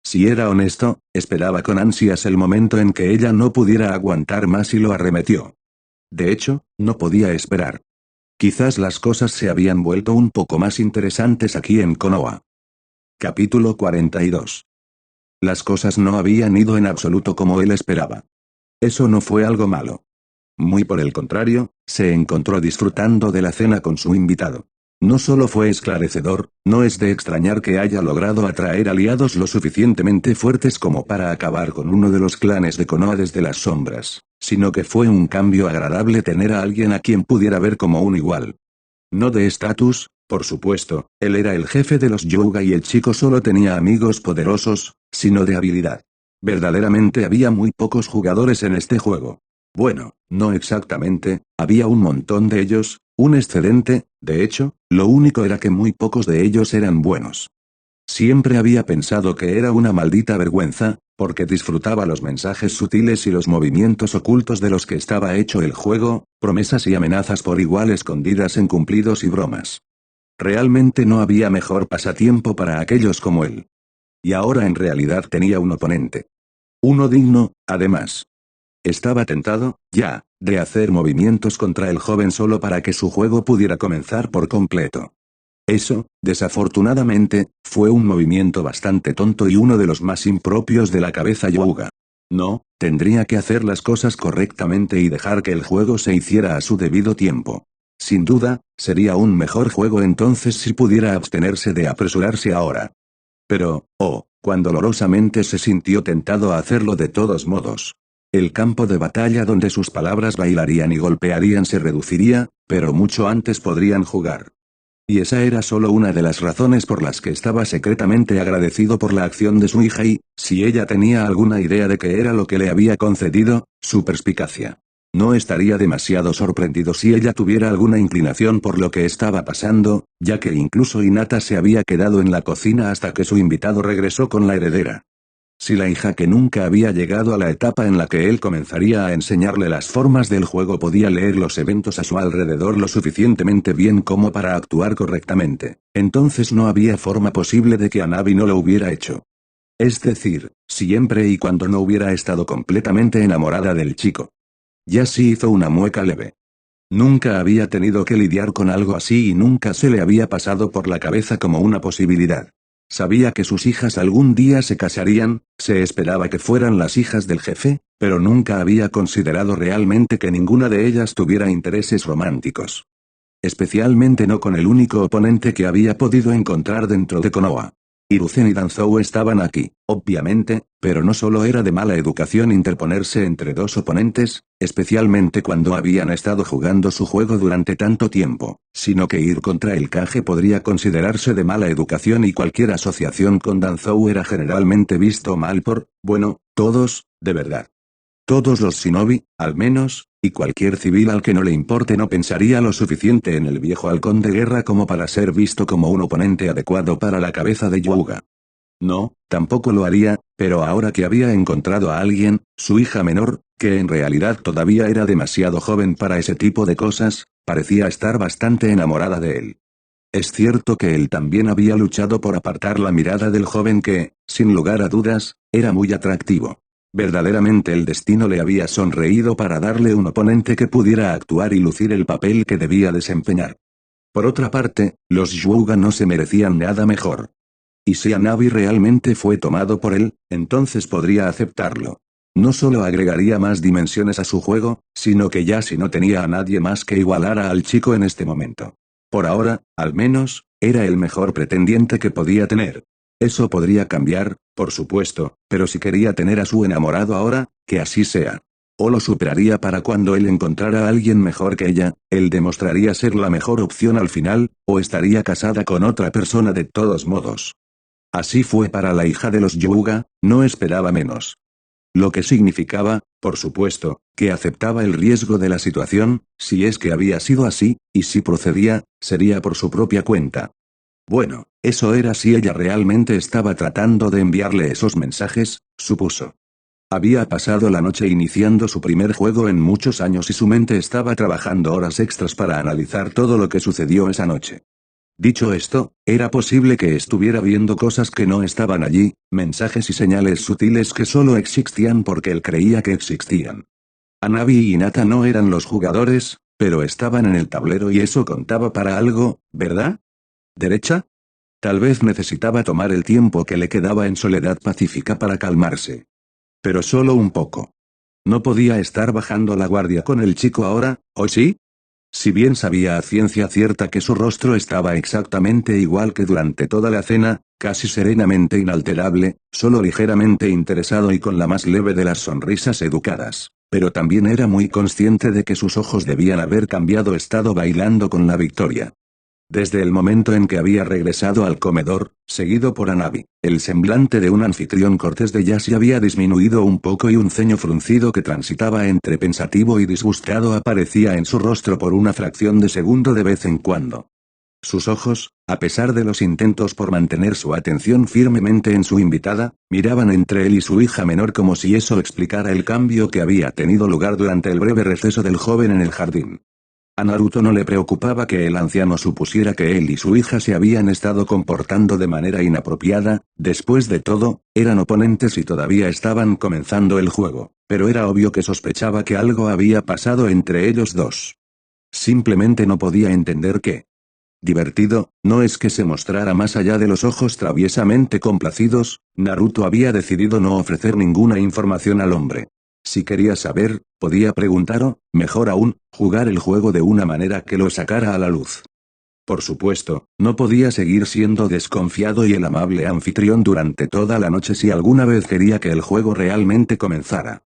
Si era honesto, esperaba con ansias el momento en que ella no pudiera aguantar más y lo arremetió. De hecho, no podía esperar. Quizás las cosas se habían vuelto un poco más interesantes aquí en Konoha. Capítulo 42. Las cosas no habían ido en absoluto como él esperaba. Eso no fue algo malo. Muy por el contrario, se encontró disfrutando de la cena con su invitado. No solo fue esclarecedor, no es de extrañar que haya logrado atraer aliados lo suficientemente fuertes como para acabar con uno de los clanes de Konoha desde las sombras, sino que fue un cambio agradable tener a alguien a quien pudiera ver como un igual. No de estatus, por supuesto, él era el jefe de los Hyuga y el chico solo tenía amigos poderosos, sino de habilidad. Verdaderamente había muy pocos jugadores en este juego. Bueno, no exactamente, había un montón de ellos, un excedente, de hecho, lo único era que muy pocos de ellos eran buenos. Siempre había pensado que era una maldita vergüenza, porque disfrutaba los mensajes sutiles y los movimientos ocultos de los que estaba hecho el juego, promesas y amenazas por igual escondidas en cumplidos y bromas. Realmente no había mejor pasatiempo para aquellos como él. Y ahora en realidad tenía un oponente. Uno digno, además. Estaba tentado, ya, de hacer movimientos contra el joven solo para que su juego pudiera comenzar por completo. Eso, desafortunadamente, fue un movimiento bastante tonto y uno de los más impropios de la cabeza Hyuga. No, tendría que hacer las cosas correctamente y dejar que el juego se hiciera a su debido tiempo. Sin duda, sería un mejor juego entonces si pudiera abstenerse de apresurarse ahora. Pero, cuán dolorosamente se sintió tentado a hacerlo de todos modos. El campo de batalla donde sus palabras bailarían y golpearían se reduciría, pero mucho antes podrían jugar. Y esa era solo una de las razones por las que estaba secretamente agradecido por la acción de su hija y, si ella tenía alguna idea de qué era lo que le había concedido, su perspicacia. No estaría demasiado sorprendido si ella tuviera alguna inclinación por lo que estaba pasando, ya que incluso Hinata se había quedado en la cocina hasta que su invitado regresó con la heredera. Si la hija que nunca había llegado a la etapa en la que él comenzaría a enseñarle las formas del juego podía leer los eventos a su alrededor lo suficientemente bien como para actuar correctamente, entonces no había forma posible de que Hanabi no lo hubiera hecho. Es decir, siempre y cuando no hubiera estado completamente enamorada del chico. Yassi hizo una mueca leve. Nunca había tenido que lidiar con algo así y nunca se le había pasado por la cabeza como una posibilidad. Sabía que sus hijas algún día se casarían, se esperaba que fueran las hijas del jefe, pero nunca había considerado realmente que ninguna de ellas tuviera intereses románticos. Especialmente no con el único oponente que había podido encontrar dentro de Konoha. Hiruzen y Danzou estaban aquí, obviamente, pero no solo era de mala educación interponerse entre dos oponentes, especialmente cuando habían estado jugando su juego durante tanto tiempo, sino que ir contra el Kage podría considerarse de mala educación y cualquier asociación con Danzou era generalmente visto mal por, bueno, todos, de verdad. Todos los shinobi, al menos, y cualquier civil al que no le importe no pensaría lo suficiente en el viejo halcón de guerra como para ser visto como un oponente adecuado para la cabeza de Hyuga. No, tampoco lo haría, pero ahora que había encontrado a alguien, su hija menor, que en realidad todavía era demasiado joven para ese tipo de cosas, parecía estar bastante enamorada de él. Es cierto que él también había luchado por apartar la mirada del joven que, sin lugar a dudas, era muy atractivo. Verdaderamente el destino le había sonreído para darle un oponente que pudiera actuar y lucir el papel que debía desempeñar. Por otra parte, los Hyuga no se merecían nada mejor. Y si Hanabi realmente fue tomado por él, entonces podría aceptarlo. No solo agregaría más dimensiones a su juego, sino que ya si no tenía a nadie más que igualara al chico en este momento. Por ahora, al menos, era el mejor pretendiente que podía tener. Eso podría cambiar, por supuesto, pero si quería tener a su enamorado ahora, que así sea. O lo superaría para cuando él encontrara a alguien mejor que ella, él demostraría ser la mejor opción al final, o estaría casada con otra persona de todos modos. Así fue para la hija de los Hyuga, no esperaba menos. Lo que significaba, por supuesto, que aceptaba el riesgo de la situación, si es que había sido así, y si procedía, sería por su propia cuenta. Bueno, eso era si ella realmente estaba tratando de enviarle esos mensajes, supuso. Había pasado la noche iniciando su primer juego en muchos años y su mente estaba trabajando horas extras para analizar todo lo que sucedió esa noche. Dicho esto, era posible que estuviera viendo cosas que no estaban allí, mensajes y señales sutiles que solo existían porque él creía que existían. Hanabi y Hinata no eran los jugadores, pero estaban en el tablero y eso contaba para algo, ¿verdad? ¿Derecha? Tal vez necesitaba tomar el tiempo que le quedaba en soledad pacífica para calmarse. Pero solo un poco. No podía estar bajando la guardia con el chico ahora, ¿o sí? Si bien sabía a ciencia cierta que su rostro estaba exactamente igual que durante toda la cena, casi serenamente inalterable, solo ligeramente interesado y con la más leve de las sonrisas educadas, pero también era muy consciente de que sus ojos debían haber cambiado estado bailando con la victoria. Desde el momento en que había regresado al comedor, seguido por Hanabi, el semblante de un anfitrión cortés de Yassi había disminuido un poco y un ceño fruncido que transitaba entre pensativo y disgustado aparecía en su rostro por una fracción de segundo de vez en cuando. Sus ojos, a pesar de los intentos por mantener su atención firmemente en su invitada, miraban entre él y su hija menor como si eso explicara el cambio que había tenido lugar durante el breve receso del joven en el jardín. A Naruto no le preocupaba que el anciano supusiera que él y su hija se habían estado comportando de manera inapropiada, después de todo, eran oponentes y todavía estaban comenzando el juego, pero era obvio que sospechaba que algo había pasado entre ellos dos. Simplemente no podía entender qué. Divertido, no es que se mostrara más allá de los ojos traviesamente complacidos, Naruto había decidido no ofrecer ninguna información al hombre. Si quería saber, podía preguntar o, mejor aún, jugar el juego de una manera que lo sacara a la luz. Por supuesto, no podía seguir siendo desconfiado y el amable anfitrión durante toda la noche si alguna vez quería que el juego realmente comenzara.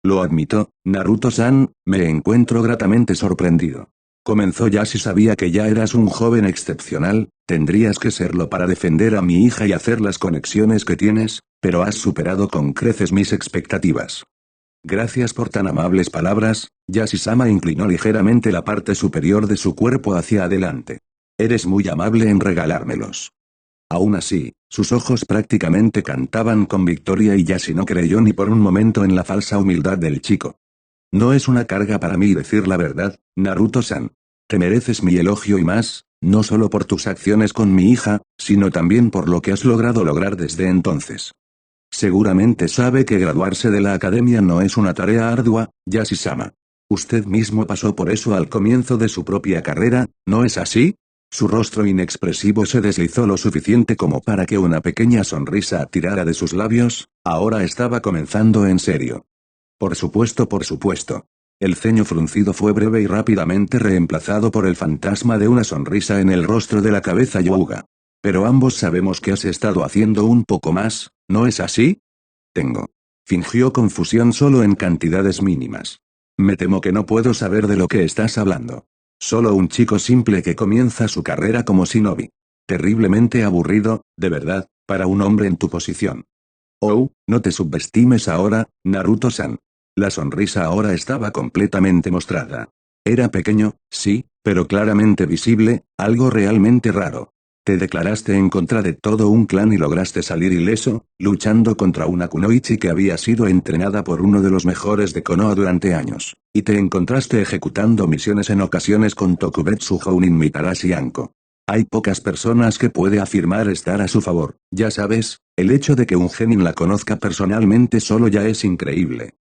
Lo admito, Naruto-san, me encuentro gratamente sorprendido. Comenzó ya si sabía que ya eras un joven excepcional, tendrías que serlo para defender a mi hija y hacer las conexiones que tienes, pero has superado con creces mis expectativas. Gracias por tan amables palabras, Yashi-sama inclinó ligeramente la parte superior de su cuerpo hacia adelante. Eres muy amable en regalármelos. Aún así, sus ojos prácticamente cantaban con victoria y Yashi no creyó ni por un momento en la falsa humildad del chico. No es una carga para mí decir la verdad, Naruto-san. Te mereces mi elogio y más, no solo por tus acciones con mi hija, sino también por lo que has logrado lograr desde entonces. Seguramente sabe que graduarse de la academia no es una tarea ardua, Yashi-sama. Usted mismo pasó por eso al comienzo de su propia carrera, ¿no es así? Su rostro inexpresivo se deslizó lo suficiente como para que una pequeña sonrisa tirara de sus labios, ahora estaba comenzando en serio. Por supuesto, por supuesto. El ceño fruncido fue breve y rápidamente reemplazado por el fantasma de una sonrisa en el rostro de la cabeza Hyuga. Pero ambos sabemos que has estado haciendo un poco más, ¿no es así? Tengo. Fingió confusión solo en cantidades mínimas. Me temo que no puedo saber de lo que estás hablando. Solo un chico simple que comienza su carrera como shinobi. Terriblemente aburrido, de verdad, para un hombre en tu posición. Oh, no te subestimes ahora, Naruto-san. La sonrisa ahora estaba completamente mostrada. Era pequeño, sí, pero claramente visible, algo realmente raro. Te declaraste en contra de todo un clan y lograste salir ileso, luchando contra una kunoichi que había sido entrenada por uno de los mejores de Konoha durante años, y te encontraste ejecutando misiones en ocasiones con Tokubetsu Jounin Mitarashi Anko. Hay pocas personas que puede afirmar estar a su favor, ya sabes, el hecho de que un genin la conozca personalmente solo ya es increíble.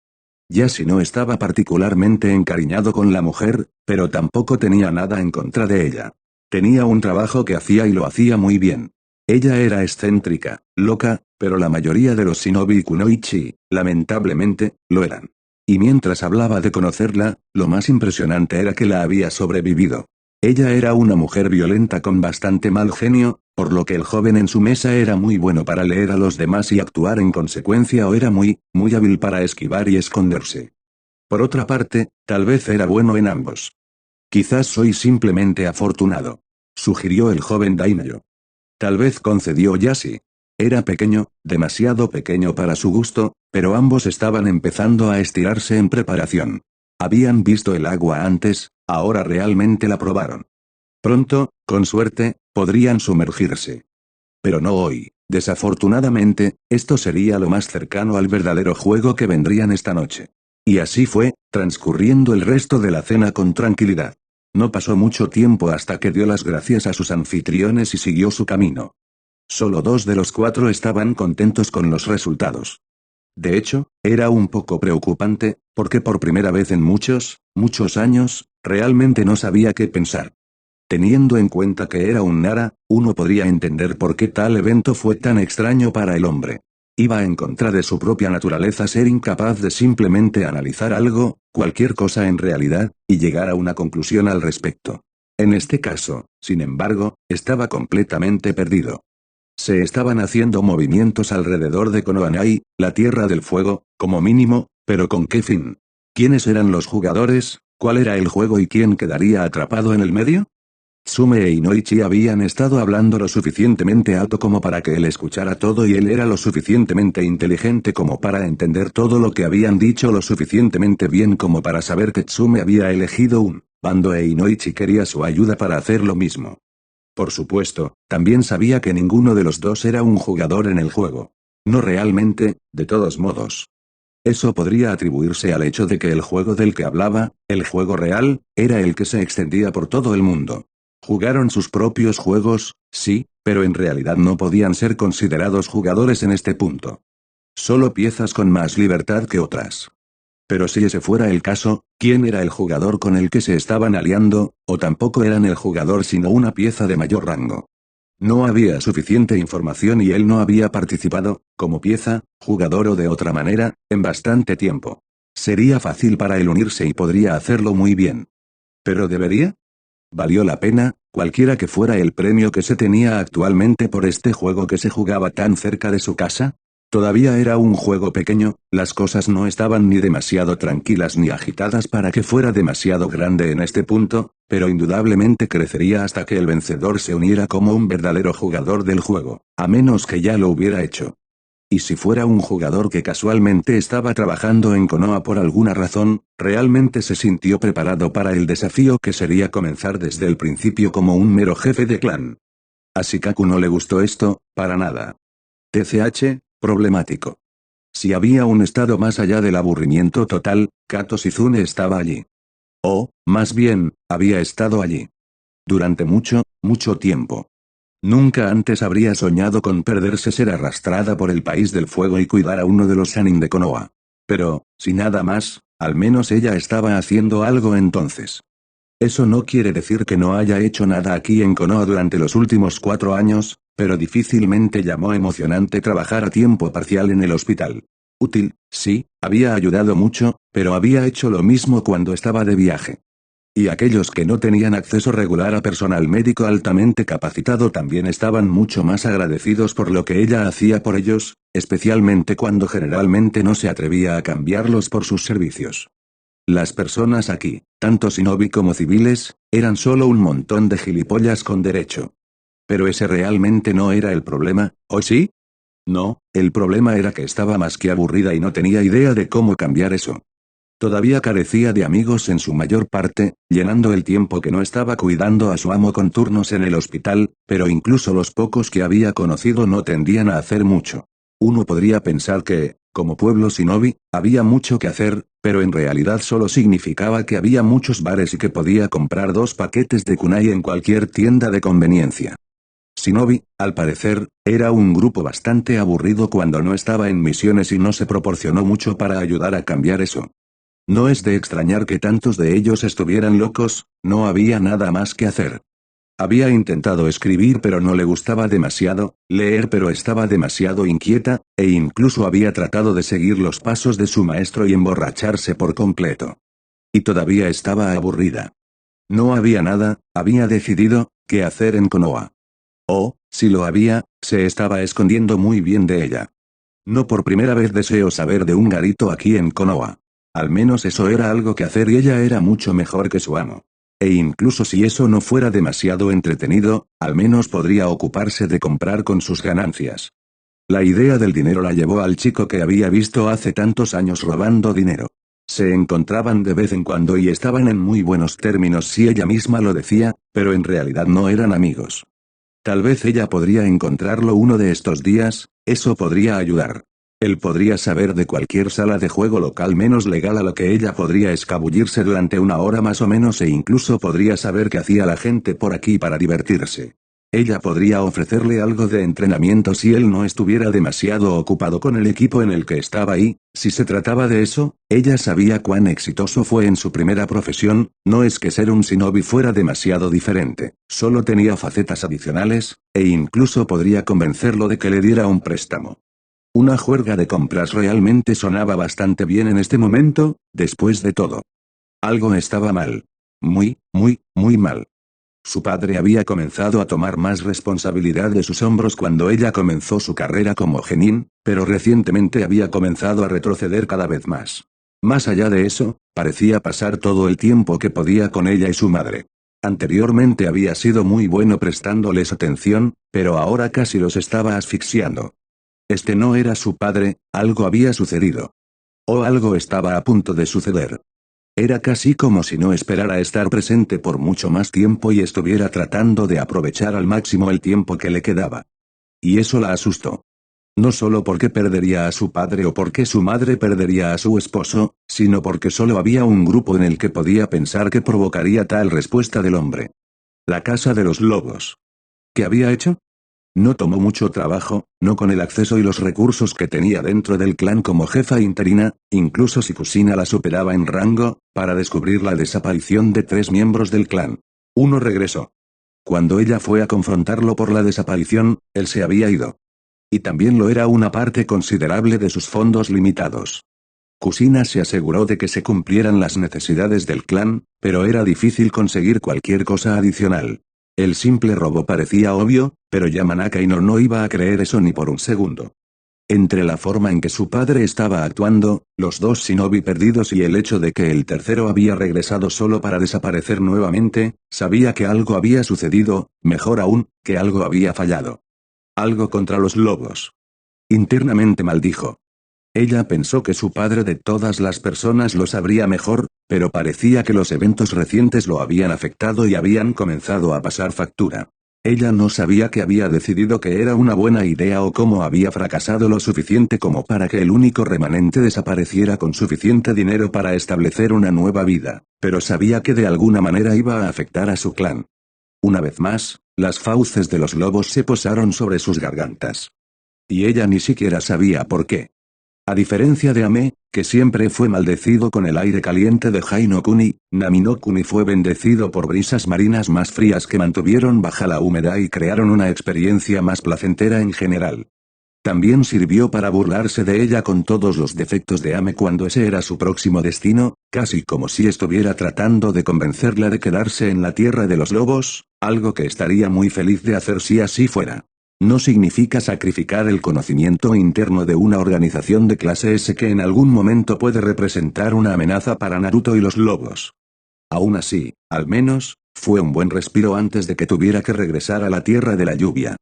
Yashi no estaba particularmente encariñado con la mujer, pero tampoco tenía nada en contra de ella. Tenía un trabajo que hacía y lo hacía muy bien. Ella era excéntrica, loca, pero la mayoría de los shinobi kunoichi, lamentablemente, lo eran. Y mientras hablaba de conocerla, lo más impresionante era que la había sobrevivido. Ella era una mujer violenta con bastante mal genio, por lo que el joven en su mesa era muy bueno para leer a los demás y actuar en consecuencia o era muy hábil para esquivar y esconderse. Por otra parte, tal vez era bueno en ambos. Quizás soy simplemente afortunado. Sugirió el joven daimyo. Tal vez concedió Yashi. Era pequeño, demasiado pequeño para su gusto, pero ambos estaban empezando a estirarse en preparación. Habían visto el agua antes, ahora realmente la probaron. Pronto, con suerte, podrían sumergirse. Pero no hoy. Desafortunadamente, esto sería lo más cercano al verdadero juego que vendrían esta noche. Y así fue, transcurriendo el resto de la cena con tranquilidad. No pasó mucho tiempo hasta que dio las gracias a sus anfitriones y siguió su camino. Solo 2 de los 4 estaban contentos con los resultados. De hecho, era un poco preocupante, porque por primera vez en muchos años, realmente no sabía qué pensar. Teniendo en cuenta que era un Nara, uno podría entender por qué tal evento fue tan extraño para el hombre. Iba en contra de su propia naturaleza ser incapaz de simplemente analizar algo, cualquier cosa en realidad, y llegar a una conclusión al respecto. En este caso, sin embargo, estaba completamente perdido. Se estaban haciendo movimientos alrededor de Konoha, la Tierra del Fuego, como mínimo, pero ¿con qué fin? ¿Quiénes eran los jugadores? ¿Cuál era el juego y quién quedaría atrapado en el medio? Tsume e Inoichi habían estado hablando lo suficientemente alto como para que él escuchara todo y él era lo suficientemente inteligente como para entender todo lo que habían dicho lo suficientemente bien como para saber que Tsume había elegido un bando e Inoichi quería su ayuda para hacer lo mismo. Por supuesto, también sabía que ninguno de los dos era un jugador en el juego. No realmente, de todos modos. Eso podría atribuirse al hecho de que el juego del que hablaba, el juego real, era el que se extendía por todo el mundo. Jugaron sus propios juegos, sí, pero en realidad no podían ser considerados jugadores en este punto. Solo piezas con más libertad que otras. Pero si ese fuera el caso, ¿quién era el jugador con el que se estaban aliando? O tampoco eran el jugador sino una pieza de mayor rango. No había suficiente información y él no había participado, como pieza, jugador o de otra manera, en bastante tiempo. Sería fácil para él unirse y podría hacerlo muy bien. ¿Pero debería? ¿Valió la pena, cualquiera que fuera el premio que se tenía actualmente por este juego que se jugaba tan cerca de su casa? Todavía era un juego pequeño, las cosas no estaban ni demasiado tranquilas ni agitadas para que fuera demasiado grande en este punto, pero indudablemente crecería hasta que el vencedor se uniera como un verdadero jugador del juego, a menos que ya lo hubiera hecho. Y si fuera un jugador que casualmente estaba trabajando en Konoha por alguna razón, realmente se sintió preparado para el desafío que sería comenzar desde el principio como un mero jefe de clan. A Shikaku no le gustó esto, para nada. TCH, problemático. Si había un estado más allá del aburrimiento total, Kato Shizune estaba allí. O, más bien, había estado allí. Durante mucho, mucho tiempo. Nunca antes habría soñado con perderse ser arrastrada por el país del fuego y cuidar a uno de los Sannin de Konoha. Pero, si nada más, al menos ella estaba haciendo algo entonces. Eso no quiere decir que no haya hecho nada aquí en Konoha durante los últimos 4 años, pero difícilmente llamó emocionante trabajar a tiempo parcial en el hospital. Útil, sí, había ayudado mucho, pero había hecho lo mismo cuando estaba de viaje. Y aquellos que no tenían acceso regular a personal médico altamente capacitado también estaban mucho más agradecidos por lo que ella hacía por ellos, especialmente cuando generalmente no se atrevía a cambiarlos por sus servicios. Las personas aquí, tanto shinobi como civiles, eran solo un montón de gilipollas con derecho. Pero ese realmente no era el problema, ¿o sí? No, el problema era que estaba más que aburrida y no tenía idea de cómo cambiar eso. Todavía carecía de amigos en su mayor parte, llenando el tiempo que no estaba cuidando a su amo con turnos en el hospital, pero incluso los pocos que había conocido no tendían a hacer mucho. Uno podría pensar que, como pueblo shinobi, había mucho que hacer, pero en realidad solo significaba que había muchos bares y que podía comprar 2 paquetes de kunai en cualquier tienda de conveniencia. Shinobi, al parecer, era un grupo bastante aburrido cuando no estaba en misiones y no se proporcionó mucho para ayudar a cambiar eso. No es de extrañar que tantos de ellos estuvieran locos, no había nada más que hacer. Había intentado escribir pero no le gustaba demasiado, leer pero estaba demasiado inquieta, e incluso había tratado de seguir los pasos de su maestro y emborracharse por completo. Y todavía estaba aburrida. No había nada, había decidido, qué hacer en Konoha. O, si lo había, se estaba escondiendo muy bien de ella. No por primera vez deseo saber de un garito aquí en Konoha. Al menos eso era algo que hacer y ella era mucho mejor que su amo. E incluso si eso no fuera demasiado entretenido, al menos podría ocuparse de comprar con sus ganancias. La idea del dinero la llevó al chico que había visto hace tantos años robando dinero. Se encontraban de vez en cuando y estaban en muy buenos términos si ella misma lo decía, pero en realidad no eran amigos. Tal vez ella podría encontrarlo uno de estos días, eso podría ayudar. Él podría saber de cualquier sala de juego local menos legal a la que ella podría escabullirse durante 1 hora más o menos e incluso podría saber qué hacía la gente por aquí para divertirse. Ella podría ofrecerle algo de entrenamiento si él no estuviera demasiado ocupado con el equipo en el que estaba ahí, si se trataba de eso, ella sabía cuán exitoso fue en su primera profesión, no es que ser un shinobi fuera demasiado diferente, solo tenía facetas adicionales, e incluso podría convencerlo de que le diera un préstamo. Una juerga de compras realmente sonaba bastante bien en este momento, después de todo. Algo estaba mal. Muy, muy, muy mal. Su padre había comenzado a tomar más responsabilidad de sus hombros cuando ella comenzó su carrera como genin, pero recientemente había comenzado a retroceder cada vez más. Más allá de eso, parecía pasar todo el tiempo que podía con ella y su madre. Anteriormente había sido muy bueno prestándoles atención, pero ahora casi los estaba asfixiando. Este no era su padre, algo había sucedido. O algo estaba a punto de suceder. Era casi como si no esperara estar presente por mucho más tiempo y estuviera tratando de aprovechar al máximo el tiempo que le quedaba. Y eso la asustó. No solo porque perdería a su padre o porque su madre perdería a su esposo, sino porque solo había un grupo en el que podía pensar que provocaría tal respuesta del hombre. La casa de los lobos. ¿Qué había hecho? No tomó mucho trabajo, no con el acceso y los recursos que tenía dentro del clan como jefa interina, incluso si Kusina la superaba en rango, para descubrir la desaparición de 3 miembros del clan. Uno regresó. Cuando ella fue a confrontarlo por la desaparición, él se había ido. Y también lo era una parte considerable de sus fondos limitados. Kusina se aseguró de que se cumplieran las necesidades del clan, pero era difícil conseguir cualquier cosa adicional. El simple robo parecía obvio, pero Yamanaka Ino no iba a creer eso ni por un segundo. Entre la forma en que su padre estaba actuando, los 2 shinobi perdidos y el hecho de que el tercero había regresado solo para desaparecer nuevamente, sabía que algo había sucedido, mejor aún, que algo había fallado. Algo contra los lobos. Internamente maldijo. Ella pensó que su padre de todas las personas lo sabría mejor, pero parecía que los eventos recientes lo habían afectado y habían comenzado a pasar factura. Ella no sabía que había decidido que era una buena idea o cómo había fracasado lo suficiente como para que el único remanente desapareciera con suficiente dinero para establecer una nueva vida, pero sabía que de alguna manera iba a afectar a su clan. Una vez más, las fauces de los lobos se posaron sobre sus gargantas. Y ella ni siquiera sabía por qué. A diferencia de Ame, que siempre fue maldecido con el aire caliente de Hai no Kuni, Nami no Kuni fue bendecido por brisas marinas más frías que mantuvieron baja la humedad y crearon una experiencia más placentera en general. También sirvió para burlarse de ella con todos los defectos de Ame cuando ese era su próximo destino, casi como si estuviera tratando de convencerla de quedarse en la tierra de los lobos, algo que estaría muy feliz de hacer si así fuera. No significa sacrificar el conocimiento interno de una organización de clase S que en algún momento puede representar una amenaza para Naruto y los lobos. Aún así, al menos, fue un buen respiro antes de que tuviera que regresar a la tierra de la lluvia.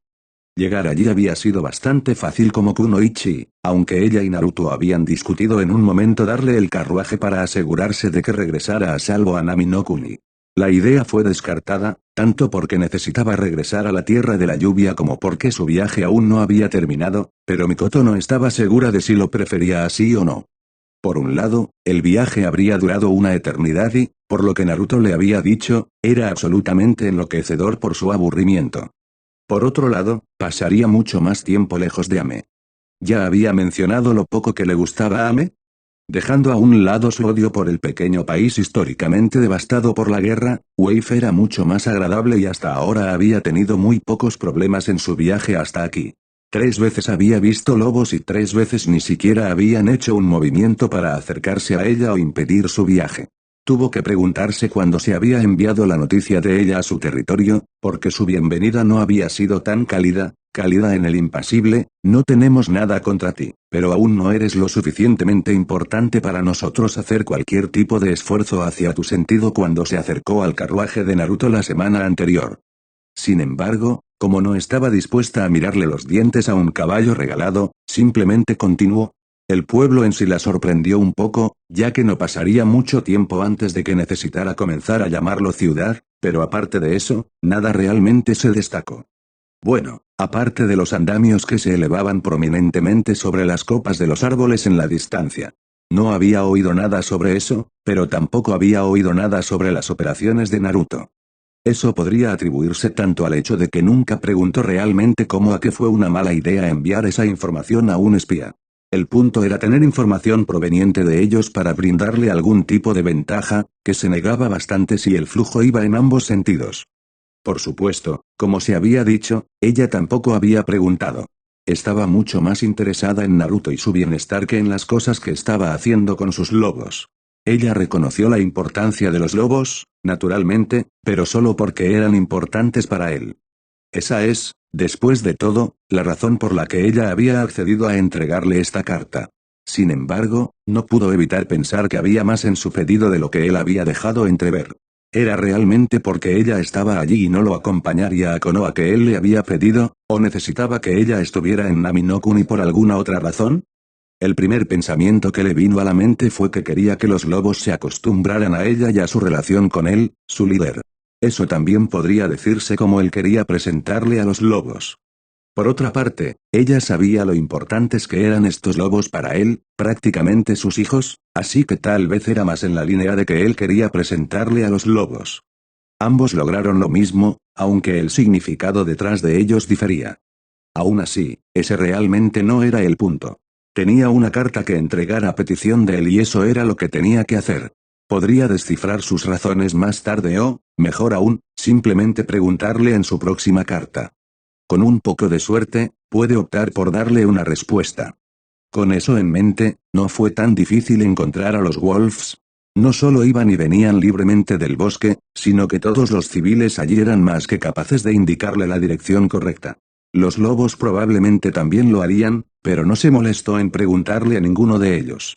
Llegar allí había sido bastante fácil como Kunoichi, aunque ella y Naruto habían discutido en un momento darle el carruaje para asegurarse de que regresara a salvo a Nami no Kuni. La idea fue descartada, tanto porque necesitaba regresar a la tierra de la lluvia como porque su viaje aún no había terminado, pero Mikoto no estaba segura de si lo prefería así o no. Por un lado, el viaje habría durado una eternidad y, por lo que Naruto le había dicho, era absolutamente enloquecedor por su aburrimiento. Por otro lado, pasaría mucho más tiempo lejos de Ame. ¿Ya había mencionado lo poco que le gustaba a Ame? Dejando a un lado su odio por el pequeño país históricamente devastado por la guerra, Wave era mucho más agradable y hasta ahora había tenido muy pocos problemas en su viaje hasta aquí. 3 veces había visto lobos y 3 veces ni siquiera habían hecho un movimiento para acercarse a ella o impedir su viaje. Tuvo que preguntarse cuándo se había enviado la noticia de ella a su territorio, porque su bienvenida no había sido tan cálida en el impasible, no tenemos nada contra ti, pero aún no eres lo suficientemente importante para nosotros hacer cualquier tipo de esfuerzo hacia tu sentido cuando se acercó al carruaje de Naruto la semana anterior. Sin embargo, como no estaba dispuesta a mirarle los dientes a un caballo regalado, simplemente continuó. El pueblo en sí la sorprendió un poco, ya que no pasaría mucho tiempo antes de que necesitara comenzar a llamarlo ciudad, pero aparte de eso, nada realmente se destacó. Bueno, aparte de los andamios que se elevaban prominentemente sobre las copas de los árboles en la distancia. No había oído nada sobre eso, pero tampoco había oído nada sobre las operaciones de Naruto. Eso podría atribuirse tanto al hecho de que nunca preguntó realmente como a que fue una mala idea enviar esa información a un espía. El punto era tener información proveniente de ellos para brindarle algún tipo de ventaja, que se negaba bastante si el flujo iba en ambos sentidos. Por supuesto, como se había dicho, ella tampoco había preguntado. Estaba mucho más interesada en Naruto y su bienestar que en las cosas que estaba haciendo con sus lobos. Ella reconoció la importancia de los lobos, naturalmente, pero solo porque eran importantes para él. Esa es, después de todo, la razón por la que ella había accedido a entregarle esta carta. Sin embargo, no pudo evitar pensar que había más en su pedido de lo que él había dejado entrever. ¿Era realmente porque ella estaba allí y no lo acompañaría a Konoha que él le había pedido, o necesitaba que ella estuviera en Nami no Kuni por alguna otra razón? El primer pensamiento que le vino a la mente fue que quería que los lobos se acostumbraran a ella y a su relación con él, su líder. Eso también podría decirse como él quería presentarle a los lobos. Por otra parte, ella sabía lo importantes que eran estos lobos para él, prácticamente sus hijos, así que tal vez era más en la línea de que él quería presentarle a los lobos. Ambos lograron lo mismo, aunque el significado detrás de ellos difería. Aún así, ese realmente no era el punto. Tenía una carta que entregar a petición de él y eso era lo que tenía que hacer. Podría descifrar sus razones más tarde o, mejor aún, simplemente preguntarle en su próxima carta. Con un poco de suerte, puede optar por darle una respuesta. Con eso en mente, no fue tan difícil encontrar a los Wolves. No solo iban y venían libremente del bosque, sino que todos los civiles allí eran más que capaces de indicarle la dirección correcta. Los lobos probablemente también lo harían, pero no se molestó en preguntarle a ninguno de ellos.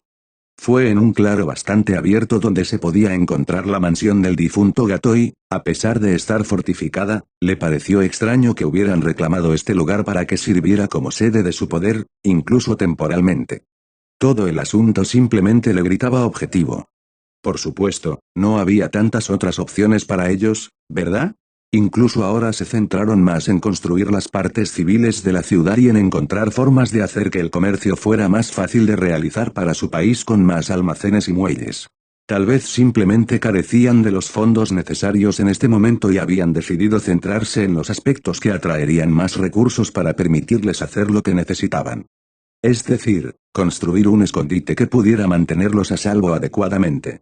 Fue en un claro bastante abierto donde se podía encontrar la mansión del difunto gato y, a pesar de estar fortificada, le pareció extraño que hubieran reclamado este lugar para que sirviera como sede de su poder, incluso temporalmente. Todo el asunto simplemente le gritaba objetivo. Por supuesto, no había tantas otras opciones para ellos, ¿verdad? Incluso ahora se centraron más en construir las partes civiles de la ciudad y en encontrar formas de hacer que el comercio fuera más fácil de realizar para su país con más almacenes y muelles. Tal vez simplemente carecían de los fondos necesarios en este momento y habían decidido centrarse en los aspectos que atraerían más recursos para permitirles hacer lo que necesitaban. Es decir, construir un escondite que pudiera mantenerlos a salvo adecuadamente.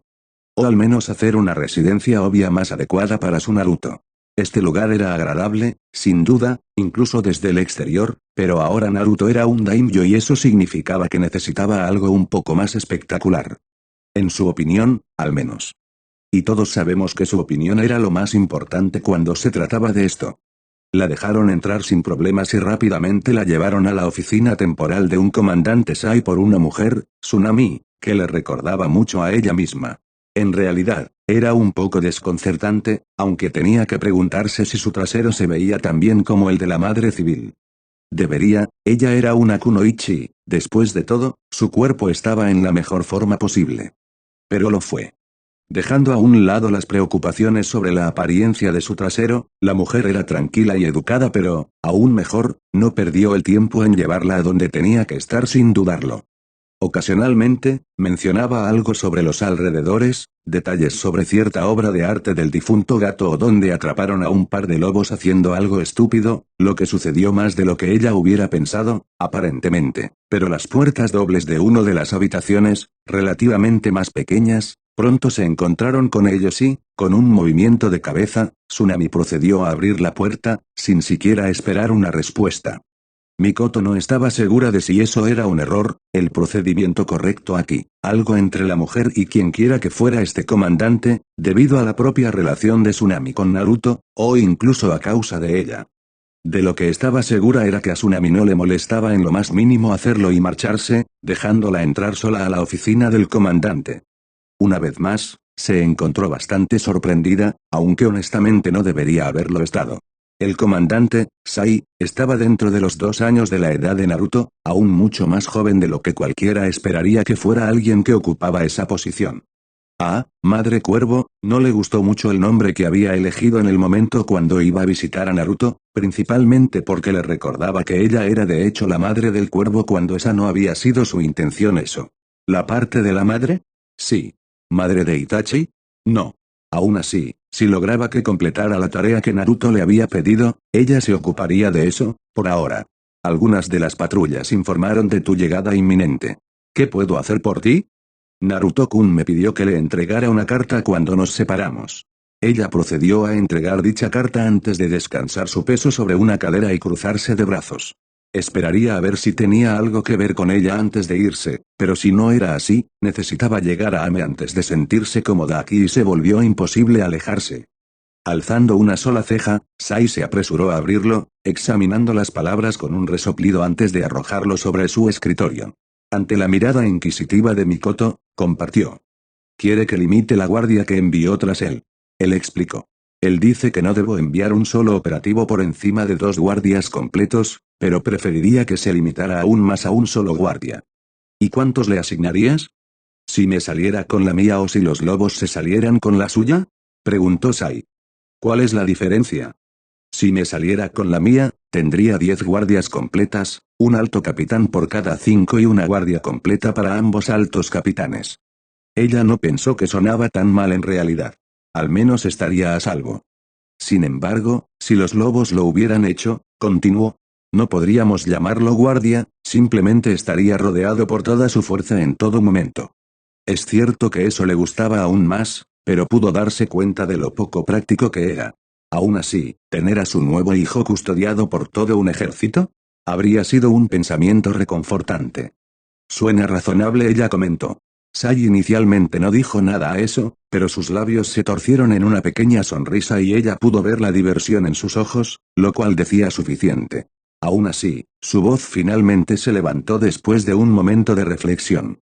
O al menos hacer una residencia obvia más adecuada para su Naruto. Este lugar era agradable, sin duda, incluso desde el exterior, pero ahora Naruto era un daimyo y eso significaba que necesitaba algo un poco más espectacular. En su opinión, al menos. Y todos sabemos que su opinión era lo más importante cuando se trataba de esto. La dejaron entrar sin problemas y rápidamente la llevaron a la oficina temporal de un comandante Sai por una mujer, Tsunami, que le recordaba mucho a ella misma. En realidad, era un poco desconcertante, aunque tenía que preguntarse si su trasero se veía tan bien como el de la madre civil. Debería, ella era una kunoichi, después de todo, su cuerpo estaba en la mejor forma posible. Pero lo fue. Dejando a un lado las preocupaciones sobre la apariencia de su trasero, la mujer era tranquila y educada pero, aún mejor, no perdió el tiempo en llevarla a donde tenía que estar sin dudarlo. Ocasionalmente, mencionaba algo sobre los alrededores, detalles sobre cierta obra de arte del difunto gato o donde atraparon a un par de lobos haciendo algo estúpido, lo que sucedió más de lo que ella hubiera pensado, aparentemente, pero las puertas dobles de una de las habitaciones, relativamente más pequeñas, pronto se encontraron con ellos y, con un movimiento de cabeza, Tsunami procedió a abrir la puerta, sin siquiera esperar una respuesta. Mikoto no estaba segura de si eso era un error, el procedimiento correcto aquí, algo entre la mujer y quienquiera que fuera este comandante, debido a la propia relación de Tsunami con Naruto, o incluso a causa de ella. De lo que estaba segura era que a Tsunami no le molestaba en lo más mínimo hacerlo y marcharse, dejándola entrar sola a la oficina del comandante. Una vez más, se encontró bastante sorprendida, aunque honestamente no debería haberlo estado. El comandante, Sai, estaba dentro de los 2 años de la edad de Naruto, aún mucho más joven de lo que cualquiera esperaría que fuera alguien que ocupaba esa posición. Madre Cuervo, no le gustó mucho el nombre que había elegido en el momento cuando iba a visitar a Naruto, principalmente porque le recordaba que ella era de hecho la madre del cuervo cuando esa no había sido su intención eso. ¿La parte de la madre? Sí. ¿Madre de Itachi? No. Aún así, si lograba que completara la tarea que Naruto le había pedido, ella se ocuparía de eso, por ahora. Algunas de las patrullas informaron de tu llegada inminente. ¿Qué puedo hacer por ti? Naruto-kun me pidió que le entregara una carta cuando nos separamos. Ella procedió a entregar dicha carta antes de descansar su peso sobre una cadera y cruzarse de brazos. Esperaría a ver si tenía algo que ver con ella antes de irse, pero si no era así, necesitaba llegar a Ame antes de sentirse cómoda aquí y se volvió imposible alejarse. Alzando una sola ceja, Sai se apresuró a abrirlo, examinando las palabras con un resoplido antes de arrojarlo sobre su escritorio. Ante la mirada inquisitiva de Mikoto, compartió. Quiere que limite la guardia que envió tras él. Él explicó. Él dice que no debo enviar un solo operativo por encima de 2 guardias completos, pero preferiría que se limitara aún más a un solo guardia. ¿Y cuántos le asignarías? ¿Si me saliera con la mía o si los lobos se salieran con la suya? Preguntó Sai. ¿Cuál es la diferencia? Si me saliera con la mía, tendría 10 guardias completas, un alto capitán por cada 5 y una guardia completa para ambos altos capitanes. Ella no pensó que sonaba tan mal en realidad. Al menos estaría a salvo. Sin embargo, si los lobos lo hubieran hecho, continuó. No podríamos llamarlo guardia, simplemente estaría rodeado por toda su fuerza en todo momento. Es cierto que eso le gustaba aún más, pero pudo darse cuenta de lo poco práctico que era. Aún así, tener a su nuevo hijo custodiado por todo un ejército, habría sido un pensamiento reconfortante. Suena razonable, ella comentó. Sai inicialmente no dijo nada a eso, pero sus labios se torcieron en una pequeña sonrisa y ella pudo ver la diversión en sus ojos, lo cual decía suficiente. Aún así, su voz finalmente se levantó después de un momento de reflexión.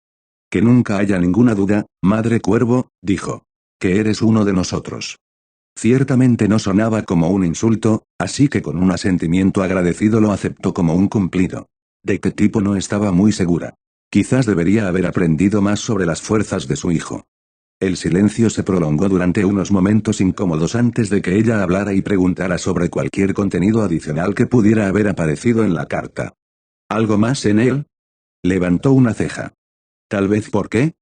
Que nunca haya ninguna duda, Madre Cuervo, dijo. Que eres uno de nosotros. Ciertamente no sonaba como un insulto, así que con un asentimiento agradecido lo aceptó como un cumplido. ¿De qué tipo? No estaba muy segura. Quizás debería haber aprendido más sobre las fuerzas de su hijo. El silencio se prolongó durante unos momentos incómodos antes de que ella hablara y preguntara sobre cualquier contenido adicional que pudiera haber aparecido en la carta. ¿Algo más en él? Levantó una ceja. Tal vez ¿por qué?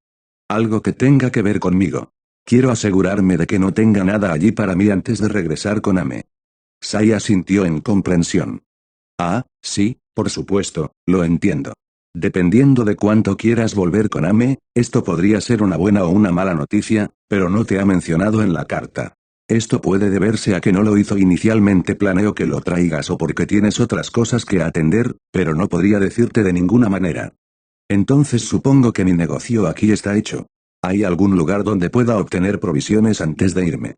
Algo que tenga que ver conmigo. Quiero asegurarme de que no tenga nada allí para mí antes de regresar con Ame. Sai asintió en comprensión. Ah, sí, por supuesto, lo entiendo. Dependiendo de cuánto quieras volver con Ame, esto podría ser una buena o una mala noticia, pero no te ha mencionado en la carta. Esto puede deberse a que no lo hizo inicialmente, planeo que lo traigas o porque tienes otras cosas que atender, pero no podría decirte de ninguna manera. Entonces supongo que mi negocio aquí está hecho. ¿Hay algún lugar donde pueda obtener provisiones antes de irme?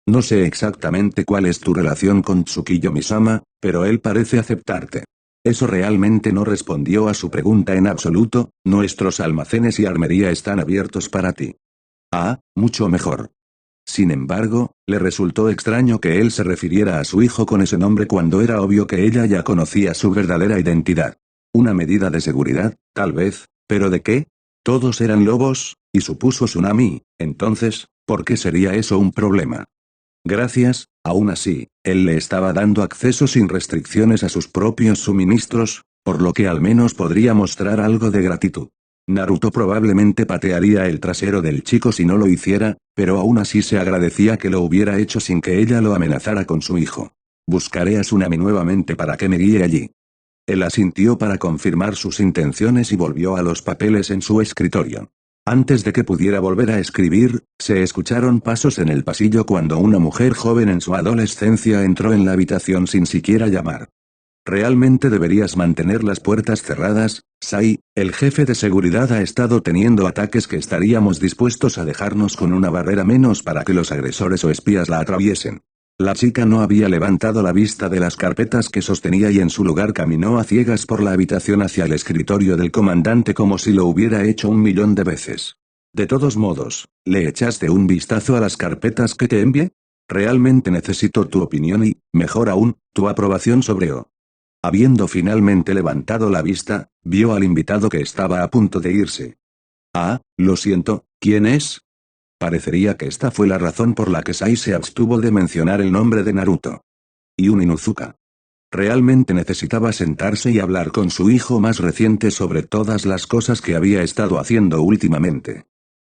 No sé exactamente cuál es tu relación con Tsukiyomi-sama, pero él parece aceptarte. Eso realmente no respondió a su pregunta en absoluto, nuestros almacenes y armería están abiertos para ti. Ah, mucho mejor. Sin embargo, le resultó extraño que él se refiriera a su hijo con ese nombre cuando era obvio que ella ya conocía su verdadera identidad. Una medida de seguridad, tal vez, ¿pero de qué? Todos eran lobos, y supuso Tsunami, entonces, ¿por qué sería eso un problema? Gracias, aún así, él le estaba dando acceso sin restricciones a sus propios suministros, por lo que al menos podría mostrar algo de gratitud. Naruto probablemente patearía el trasero del chico si no lo hiciera, pero aún así se agradecía que lo hubiera hecho sin que ella lo amenazara con su hijo. Buscaré a Tsunami nuevamente para que me guíe allí. Él asintió para confirmar sus intenciones y volvió a los papeles en su escritorio. Antes de que pudiera volver a escribir, se escucharon pasos en el pasillo cuando una mujer joven en su adolescencia entró en la habitación sin siquiera llamar. Realmente deberías mantener las puertas cerradas, Sai, el jefe de seguridad ha estado teniendo ataques que estaríamos dispuestos a dejarnos con una barrera menos para que los agresores o espías la atraviesen. La chica no había levantado la vista de las carpetas que sostenía y en su lugar caminó a ciegas por la habitación hacia el escritorio del comandante como si lo hubiera hecho 1.000.000 de veces. De todos modos, ¿le echaste un vistazo a las carpetas que te envié? Realmente necesito tu opinión y, mejor aún, tu aprobación sobre O. Habiendo finalmente levantado la vista, vio al invitado que estaba a punto de irse. Ah, lo siento, ¿quién es? Parecería que esta fue la razón por la que Sai se abstuvo de mencionar el nombre de Naruto. Yun Inuzuka. Realmente necesitaba sentarse y hablar con su hijo más reciente sobre todas las cosas que había estado haciendo últimamente.